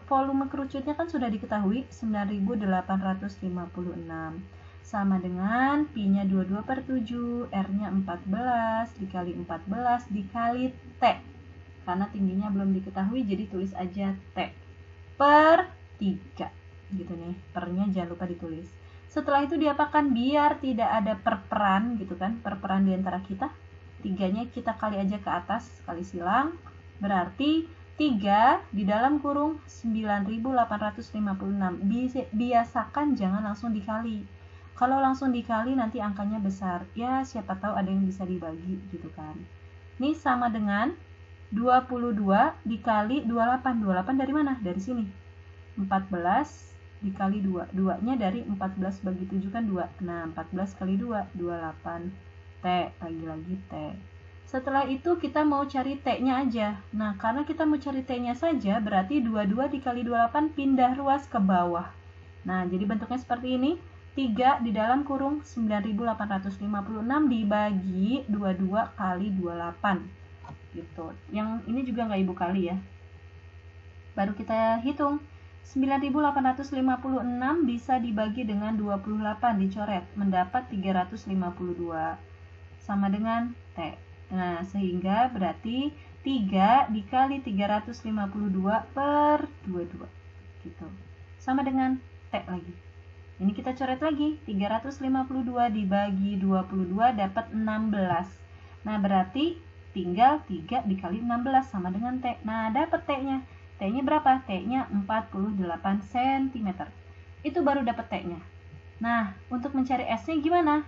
volume kerucutnya kan sudah diketahui, 9.856. Sama dengan pi-nya 22/7, R-nya 14, dikali 14, dikali T. Karena tingginya belum diketahui, jadi tulis aja T. Per 3. Gitu nih, pernya jangan lupa ditulis. Setelah itu diapakan? Biar tidak ada perperan, gitu kan, perperan di antara kita. 3-nya kita kali aja ke atas, kali silang. Berarti 3 di dalam kurung 9.856. Biasakan jangan langsung dikali. Kalau langsung dikali nanti angkanya besar. Ya, siapa tahu ada yang bisa dibagi gitu kan. Ini sama dengan 22 dikali 28. 28 dari mana? Dari sini. 14 dikali 2. 2-nya dari 14 bagi 7 kan 2. Nah, 14 kali 2, 28. T, lagi-lagi T. Setelah itu kita mau cari T-nya aja. Nah, karena kita mau cari T-nya saja, berarti 22 dikali 28 pindah ruas ke bawah. Nah, jadi bentuknya seperti ini. 3 di dalam kurung 9.856 dibagi 22 kali 28. Gitu. Yang ini juga nggak ibu kali ya. Baru kita hitung. 9.856 bisa dibagi dengan 28, dicoret. Mendapat 352. Sama dengan T. Nah, sehingga berarti 3 dikali 352 per 22. Gitu. Sama dengan T lagi. Ini kita coret lagi, 352 dibagi 22 dapat 16. Nah, berarti tinggal 3 dikali 16 sama dengan T. Nah, dapat T-nya. T-nya berapa? T-nya 48 cm. Itu baru dapat T-nya. Nah, untuk mencari S-nya gimana?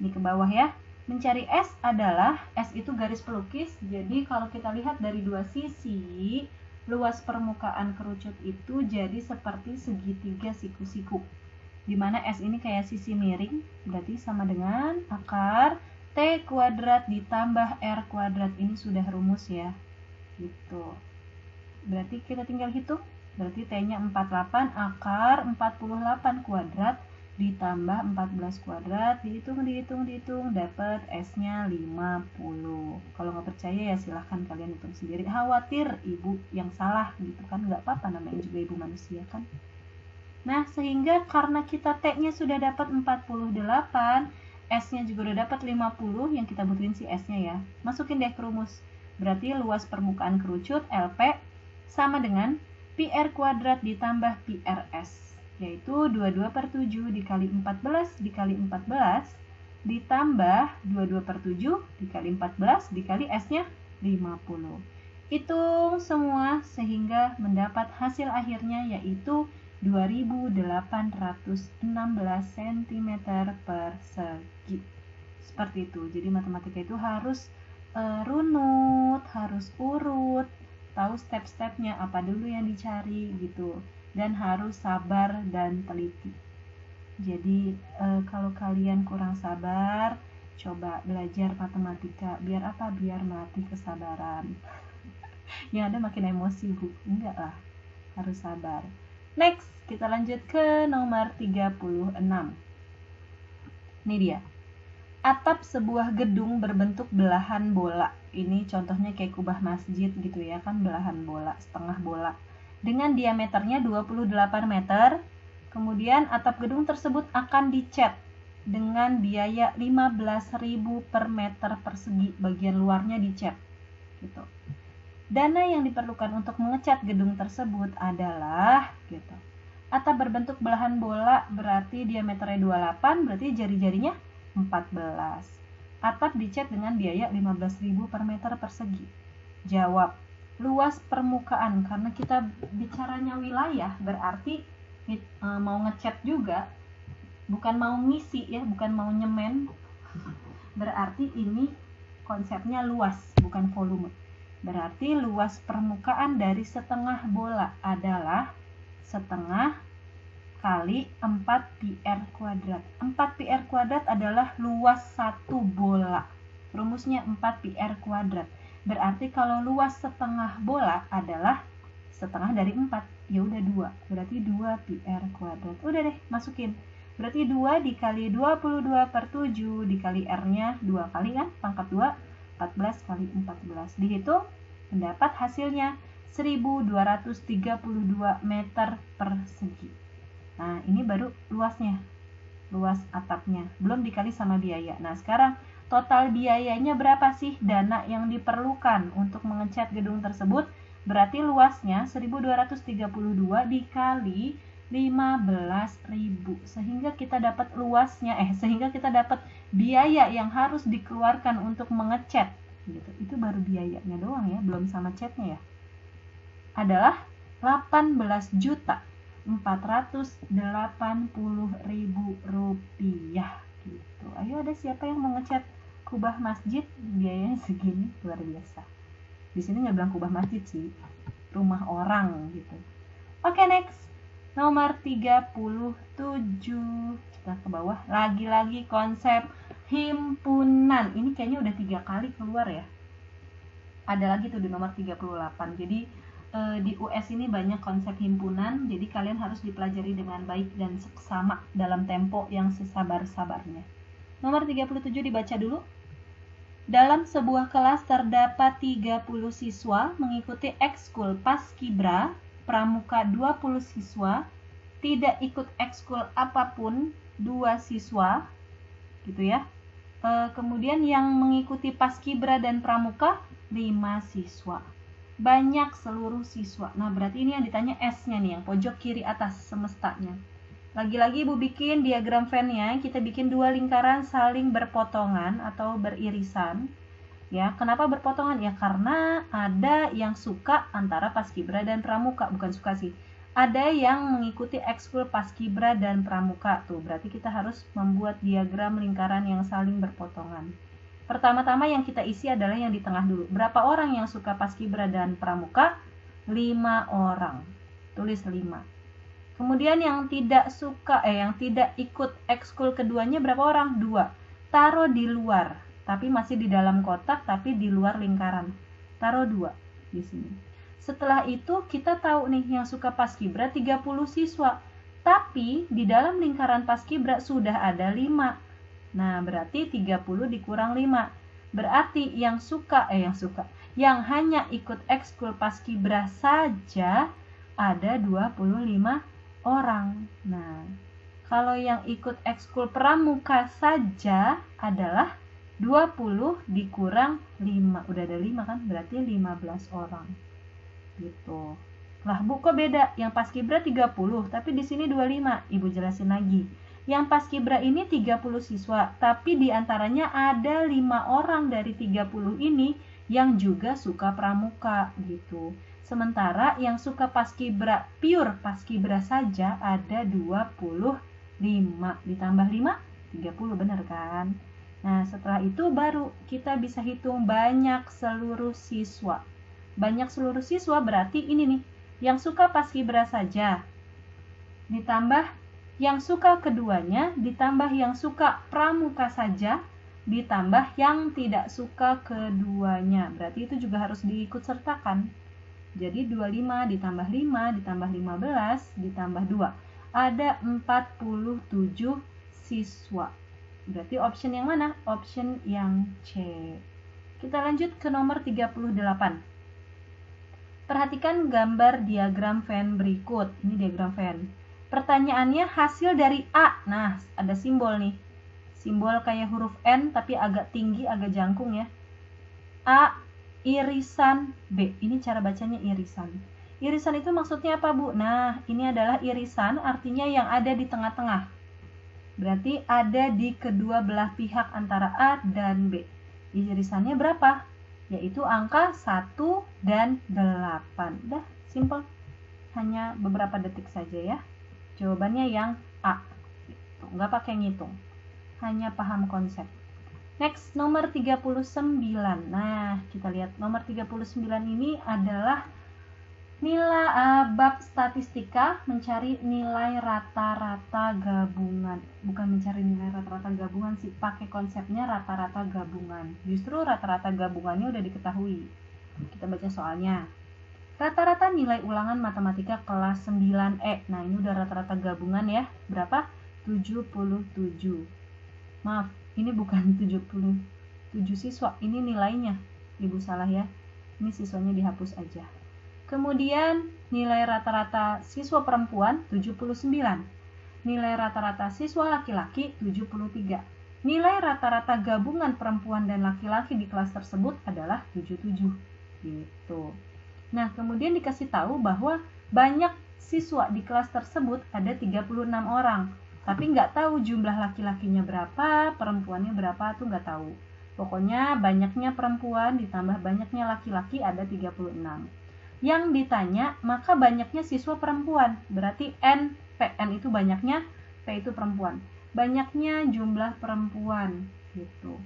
Ini ke bawah ya. Mencari S adalah, S itu garis pelukis, jadi kalau kita lihat dari dua sisi, luas permukaan kerucut itu jadi seperti segitiga siku-siku. Dimana S ini kayak sisi miring, berarti sama dengan akar T kuadrat ditambah R kuadrat. Ini sudah rumus ya. Gitu. Berarti kita tinggal hitung. Berarti T-nya 48, akar 48 kuadrat ditambah 14 kuadrat, dihitung, dapat S-nya 50. Kalau nggak percaya ya silahkan kalian hitung sendiri. Khawatir ibu yang salah gitu kan, nggak apa-apa, namanya juga ibu manusia kan. Nah, sehingga karena kita T-nya sudah dapat 48, S-nya juga udah dapat 50, yang kita butuhin si S-nya ya. Masukin deh ke rumus. Berarti luas permukaan kerucut LP sama dengan PR kuadrat ditambah PRS, yaitu 22/7 dikali 14 dikali 14 ditambah 22/7 dikali 14 dikali S-nya 50. Hitung semua sehingga mendapat hasil akhirnya yaitu 2816 cm persegi. Seperti itu. Jadi matematika itu harus runut, harus urut, tahu step-stepnya apa dulu yang dicari gitu, dan harus sabar dan teliti. Jadi kalau kalian kurang sabar, coba belajar matematika. Biar apa? Biar melatih kesabaran. Yang ada makin emosi, Bu. Enggak lah, harus sabar. Next, kita lanjut ke nomor 36. Ini dia. Atap sebuah gedung berbentuk belahan bola. Ini contohnya kayak kubah masjid gitu ya kan, belahan bola, setengah bola. Dengan diameternya 28 meter. Kemudian atap gedung tersebut akan dicat dengan biaya 15.000 per meter persegi. Bagian luarnya dicat. Gitu. Dana yang diperlukan untuk mengecat gedung tersebut adalah gitu. Atap berbentuk belahan bola berarti diameternya 28, berarti jari-jarinya 14. Atap dicat dengan biaya 15.000 per meter persegi. Jawab, luas permukaan, karena kita bicaranya wilayah, berarti mau ngecat juga, bukan mau ngisi ya, bukan mau nyemen. Berarti ini konsepnya luas, bukan volume. Berarti luas permukaan dari setengah bola adalah setengah kali 4 PR kuadrat. 4 PR kuadrat adalah luas satu bola. Rumusnya 4 PR kuadrat. Berarti kalau luas setengah bola adalah setengah dari 4. Ya udah 2. Berarti 2 PR kuadrat. Udah deh, masukin. Berarti 2 dikali 22/7 dikali R-nya 2 kali kan? Pangkat 2, 14 kali 14. Dihitung, mendapat hasilnya 1232 meter persegi. Nah, ini baru luasnya, luas atapnya, belum dikali sama biaya. Nah, sekarang total biayanya berapa sih dana yang diperlukan untuk mengecat gedung tersebut? Berarti luasnya 1232 dikali 15.000. Sehingga kita dapat luasnya, sehingga kita dapat biaya yang harus dikeluarkan untuk mengecat. Gitu. Itu baru biayanya doang ya, belum sama catnya ya. Adalah 18.480.000 rupiah gitu. Ayo, ada siapa yang mau ngecat kubah masjid? Biayanya segini, luar biasa. Di sini nggak bilang kubah masjid sih, rumah orang gitu. Oke, next. Nomor 37. Kita ke bawah. Lagi-lagi konsep himpunan. Ini kayaknya udah 3 kali keluar ya. Ada lagi tuh di nomor 38. Jadi di US ini banyak konsep himpunan, jadi kalian harus dipelajari dengan baik dan seksama dalam tempo yang sesabar-sabarnya. Nomor 37 dibaca dulu. Dalam sebuah kelas terdapat 30 siswa mengikuti ekskul paskibra, pramuka 20 siswa, tidak ikut ekskul apapun 2 siswa, gitu ya. Kemudian yang mengikuti paskibra dan pramuka 5 siswa. Banyak seluruh siswa. Nah, berarti ini yang ditanya S-nya nih, yang pojok kiri atas semestanya. Lagi-lagi Ibu bikin diagram Venn-nya, kita bikin 2 lingkaran saling berpotongan atau beririsan. Ya, kenapa berpotongan? Ya karena ada yang suka antara paskibra dan pramuka, bukan suka sih. ada yang mengikuti ekskul paskibra dan pramuka. Tuh, berarti kita harus membuat diagram lingkaran yang saling berpotongan. Pertama-tama yang kita isi adalah yang di tengah dulu. Berapa orang yang suka paskibra dan pramuka? 5 orang. Tulis 5. Kemudian yang tidak ikut ekskul keduanya berapa orang? 2. Taruh di luar, tapi masih di dalam kotak, tapi di luar lingkaran. Taruh 2 di sini. Setelah itu kita tahu nih yang suka paskibra 30 siswa. Tapi di dalam lingkaran paskibra sudah ada 5. Nah, berarti 30 dikurang 5. Berarti yang hanya ikut ekskul paskibra saja ada 25 orang. Nah, kalau yang ikut ekskul pramuka saja adalah 20 dikurang 5. Udah ada 5 kan? Berarti 15 orang. Gitu. Lah, Bu, kok beda? Yang paskibra 30, tapi di sini 25. Ibu jelasin lagi. Yang paskibra ini 30 siswa, tapi di antaranya ada 5 orang dari 30 ini yang juga suka pramuka gitu. Sementara yang suka paskibra, pure paskibra saja ada 25. Ditambah 5, 30, benar kan? Nah, setelah itu baru kita bisa hitung banyak seluruh siswa. Banyak seluruh siswa berarti ini nih, yang suka paskibra saja, ditambah yang suka keduanya, ditambah yang suka pramuka saja, ditambah yang tidak suka keduanya. Berarti itu juga harus diikut sertakan. Jadi 25 ditambah 5 ditambah 15 ditambah 2. Ada 47 siswa. Berarti option yang mana? Option yang C. Kita lanjut ke nomor 38. Perhatikan gambar diagram Venn berikut. Ini diagram Venn. Pertanyaannya hasil dari A. Nah, ada simbol nih. Simbol kayak huruf N tapi agak tinggi, agak jangkung ya. A irisan B. Ini cara bacanya irisan. Irisan itu maksudnya apa, Bu? Nah, ini adalah irisan, artinya yang ada di tengah-tengah. Berarti ada di kedua belah pihak antara A dan B. Irisannya berapa? Yaitu angka 1 dan 8. Udah, simple. Hanya beberapa detik saja ya. Jawabannya yang A. Nggak pakai ngitung. Hanya paham konsep. Next, nomor 39. Nah, kita lihat nomor 39 ini adalah nilai bab statistika, mencari nilai rata-rata gabungan. Bukan mencari nilai rata-rata gabungan sih, pakai konsepnya rata-rata gabungan. Justru rata-rata gabungannya udah diketahui. Kita baca soalnya. Rata-rata nilai ulangan matematika kelas 9E. Nah, ini udah rata-rata gabungan ya. Berapa? 77. Maaf, ini bukan 77 siswa. Ini nilainya. Ibu salah ya. Ini siswanya dihapus aja. Kemudian nilai rata-rata siswa perempuan 79. Nilai rata-rata siswa laki-laki 73. Nilai rata-rata gabungan perempuan dan laki-laki di kelas tersebut adalah 77. Gitu. Nah, kemudian dikasih tahu bahwa banyak siswa di kelas tersebut ada 36 orang. Tapi nggak tahu jumlah laki-lakinya berapa, perempuannya berapa, tuh nggak tahu. Pokoknya banyaknya perempuan ditambah banyaknya laki-laki ada 36. Yang ditanya, maka banyaknya siswa perempuan. Berarti N, P. N itu banyaknya, P itu perempuan. Banyaknya jumlah perempuan. Gitu.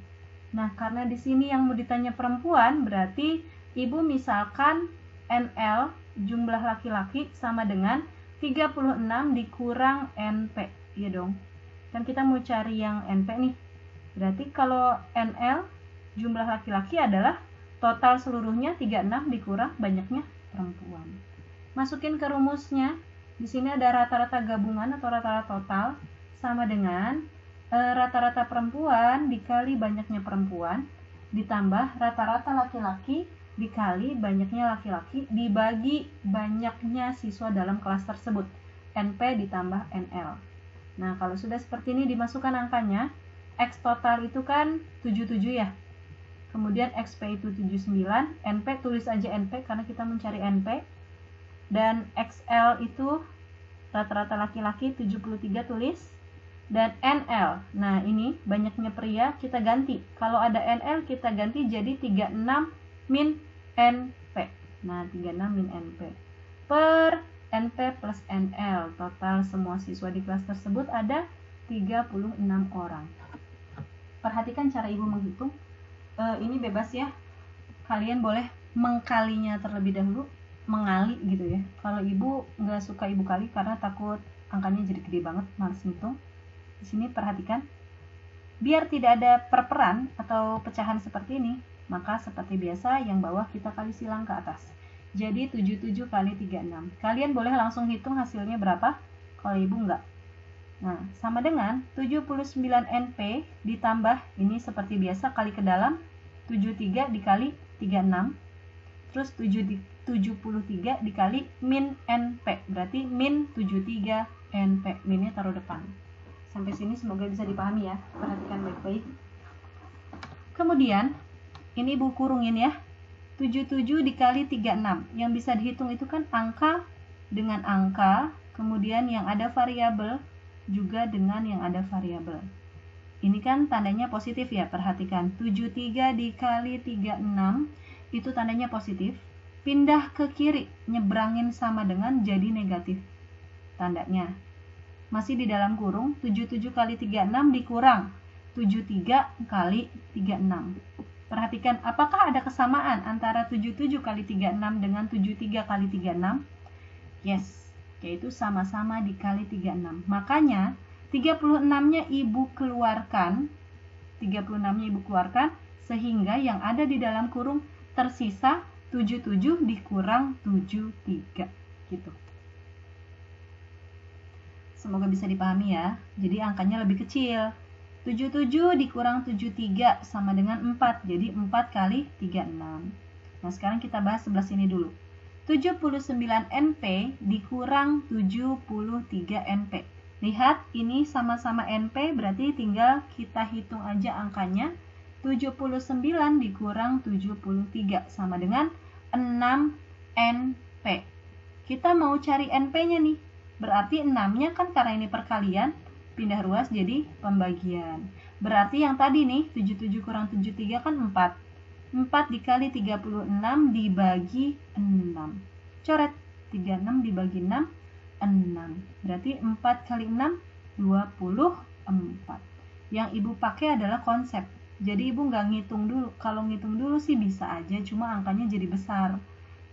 Nah, karena di sini yang mau ditanya perempuan, berarti Ibu misalkan NL, jumlah laki-laki sama dengan 36 dikurang NP. Iya dong. Dan kita mau cari yang NP nih. Berarti kalau NL, jumlah laki-laki adalah total seluruhnya 36 dikurang banyaknya perempuan. Masukin ke rumusnya. Di sini ada rata-rata gabungan atau rata-rata total sama dengan rata-rata perempuan dikali banyaknya perempuan ditambah rata-rata laki-laki dikali banyaknya laki-laki dibagi banyaknya siswa dalam kelas tersebut. NP ditambah NL. Nah, kalau sudah seperti ini dimasukkan angkanya. X total itu kan 77 ya. Kemudian XP itu 79, NP tulis aja NP karena kita mencari NP. Dan XL itu rata-rata laki-laki 73 tulis. Dan NL, nah ini banyaknya pria kita ganti. Kalau ada NL kita ganti jadi 36 min NP. Nah, 36 min NP. Per NP plus NL. Total semua siswa di kelas tersebut ada 36 orang. Perhatikan cara ibu menghitung. Ini bebas ya. Kalian boleh mengkalinya terlebih dahulu, mengali gitu ya. Kalau ibu nggak suka ibu kali karena takut angkanya jadi gede banget, males ngitung. Di sini perhatikan, biar tidak ada perperan atau pecahan seperti ini, maka seperti biasa yang bawah kita kali silang ke atas. Jadi 77 kali 36. Kalian boleh langsung hitung hasilnya berapa, kalau ibu enggak. Nah, sama dengan 79 NP ditambah, ini seperti biasa kali ke dalam, 73 dikali 36, terus 73 dikali min NP, berarti min 73 NP, minnya taruh depan. Sampai sini semoga bisa dipahami ya, perhatikan baik-baik. Kemudian, ini ibu kurungin ya, 77 dikali 36, yang bisa dihitung itu kan angka dengan angka, kemudian yang ada variabel juga dengan yang ada variabel. Ini kan tandanya positif ya, perhatikan. 73 dikali 36 itu tandanya positif. Pindah ke kiri, nyebrangin sama dengan jadi negatif. Tandanya. Masih di dalam kurung, 77 kali 36 dikurang 73 kali 36. Perhatikan, apakah ada kesamaan antara 77 kali 36 dengan 73 kali 36? Yes, yaitu sama-sama dikali 36. Makanya 36-nya ibu keluarkan, sehingga yang ada di dalam kurung tersisa 77 dikurang 73 gitu. Semoga bisa dipahami ya. Jadi angkanya lebih kecil. 77 dikurang 73 sama dengan 4. Jadi 4 kali 36. Nah, sekarang kita bahas sebelah sini dulu. 79 NP dikurang 73 NP. Lihat, ini sama-sama NP, berarti tinggal kita hitung aja angkanya. 79 dikurang 73 sama dengan 6 NP. Kita mau cari NP-nya nih. Berarti 6-nya kan karena ini perkalian, pindah ruas jadi pembagian. Berarti yang tadi nih, 77 kurang 73 kan 4. 4 dikali 36 dibagi 6. Coret, 36 dibagi 6. 6. Berarti 4 kali 6, 24. Yang ibu pakai adalah konsep. Jadi ibu nggak ngitung dulu. Kalau ngitung dulu sih bisa aja, cuma angkanya jadi besar.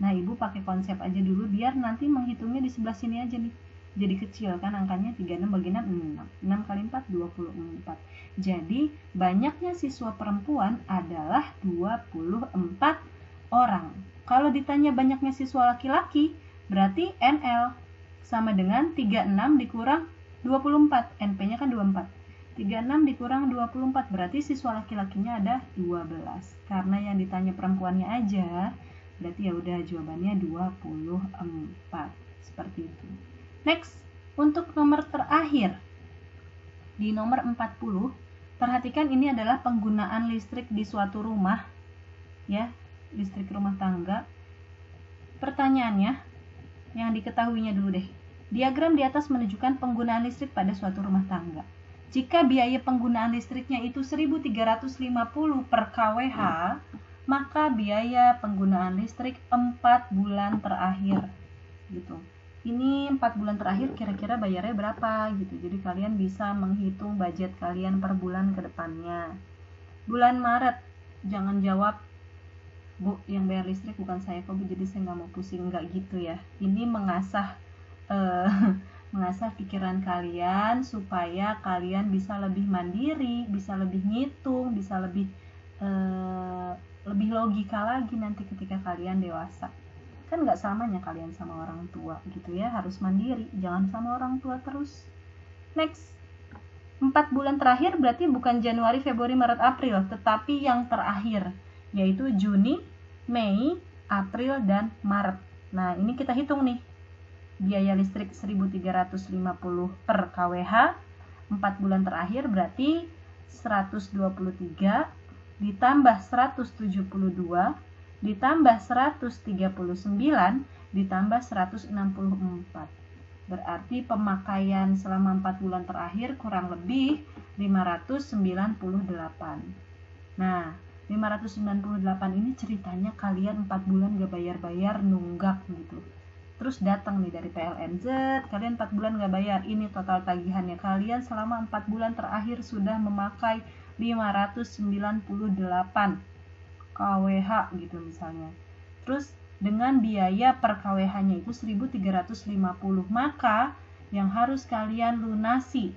Nah, ibu pakai konsep aja dulu biar nanti menghitungnya di sebelah sini aja nih. Jadi kecil kan angkanya, 36 bagi 6, 6. 6 kali 4, 24. Jadi banyaknya siswa perempuan adalah 24 orang. Kalau ditanya banyaknya siswa laki-laki, berarti NL sama dengan 36 dikurang 24. NP-nya kan 24. 36 dikurang 24, berarti siswa laki-lakinya ada 12. Karena yang ditanya perempuannya aja, berarti ya udah jawabannya 24. Seperti itu. Next, untuk nomor terakhir. Di nomor 40, perhatikan ini adalah penggunaan listrik di suatu rumah. Ya, listrik rumah tangga. Pertanyaannya, yang diketahuinya dulu deh. Diagram di atas menunjukkan penggunaan listrik pada suatu rumah tangga. Jika biaya penggunaan listriknya itu 1.350 per kWh, maka biaya penggunaan listrik 4 bulan terakhir. Gitu. Ini 4 bulan terakhir kira-kira bayarnya berapa gitu. Jadi kalian bisa menghitung budget kalian per bulan ke depannya. Bulan Maret, jangan jawab, Bu, yang bayar listrik bukan saya kok Bu, jadi saya nggak mau pusing, nggak gitu ya. Ini mengasah pikiran kalian supaya kalian bisa lebih mandiri, bisa lebih ngitung, bisa lebih logika lagi nanti ketika kalian dewasa. Kan nggak samanya kalian sama orang tua gitu ya, harus mandiri, jangan sama orang tua terus. Next, 4 bulan terakhir berarti bukan Januari, Februari, Maret, April, tetapi yang terakhir, yaitu Juni, Mei, April, dan Maret. Nah, ini kita hitung nih. Biaya listrik 1.350 per kWh, 4 bulan terakhir berarti 123 ditambah 172 ditambah 139 ditambah 164. Berarti pemakaian selama 4 bulan terakhir kurang lebih 598. Nah, 598 ini ceritanya kalian 4 bulan gak bayar-bayar, nunggak gitu. Terus datang nih dari PLN, kalian 4 bulan nggak bayar, ini total tagihannya. Kalian selama 4 bulan terakhir sudah memakai 598 kWh gitu misalnya. Terus dengan biaya per kWh-nya itu 1.350, maka yang harus kalian lunasi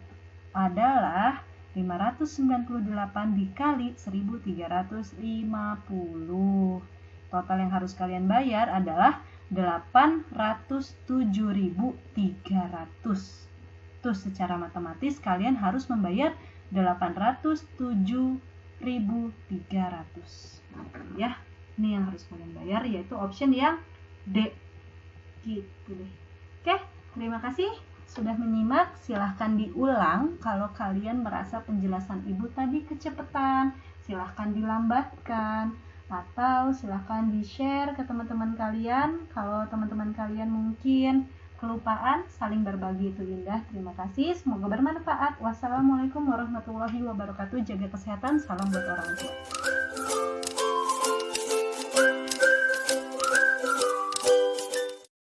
adalah 598 dikali 1.350. Total yang harus kalian bayar adalah 807.300. Tuh, secara matematis kalian harus membayar 807.300. Ya, ini yang harus kalian bayar, yaitu option yang D. Gitu deh. Oke, terima kasih sudah menyimak. Silahkan diulang kalau kalian merasa penjelasan ibu tadi kecepatan, silahkan dilambatkan, atau silahkan di-share ke teman-teman kalian. Kalau teman-teman kalian mungkin kelupaan, saling berbagi itu indah. Terima kasih, semoga bermanfaat. Wassalamualaikum warahmatullahi wabarakatuh. Jaga kesehatan, salam buat orang tua.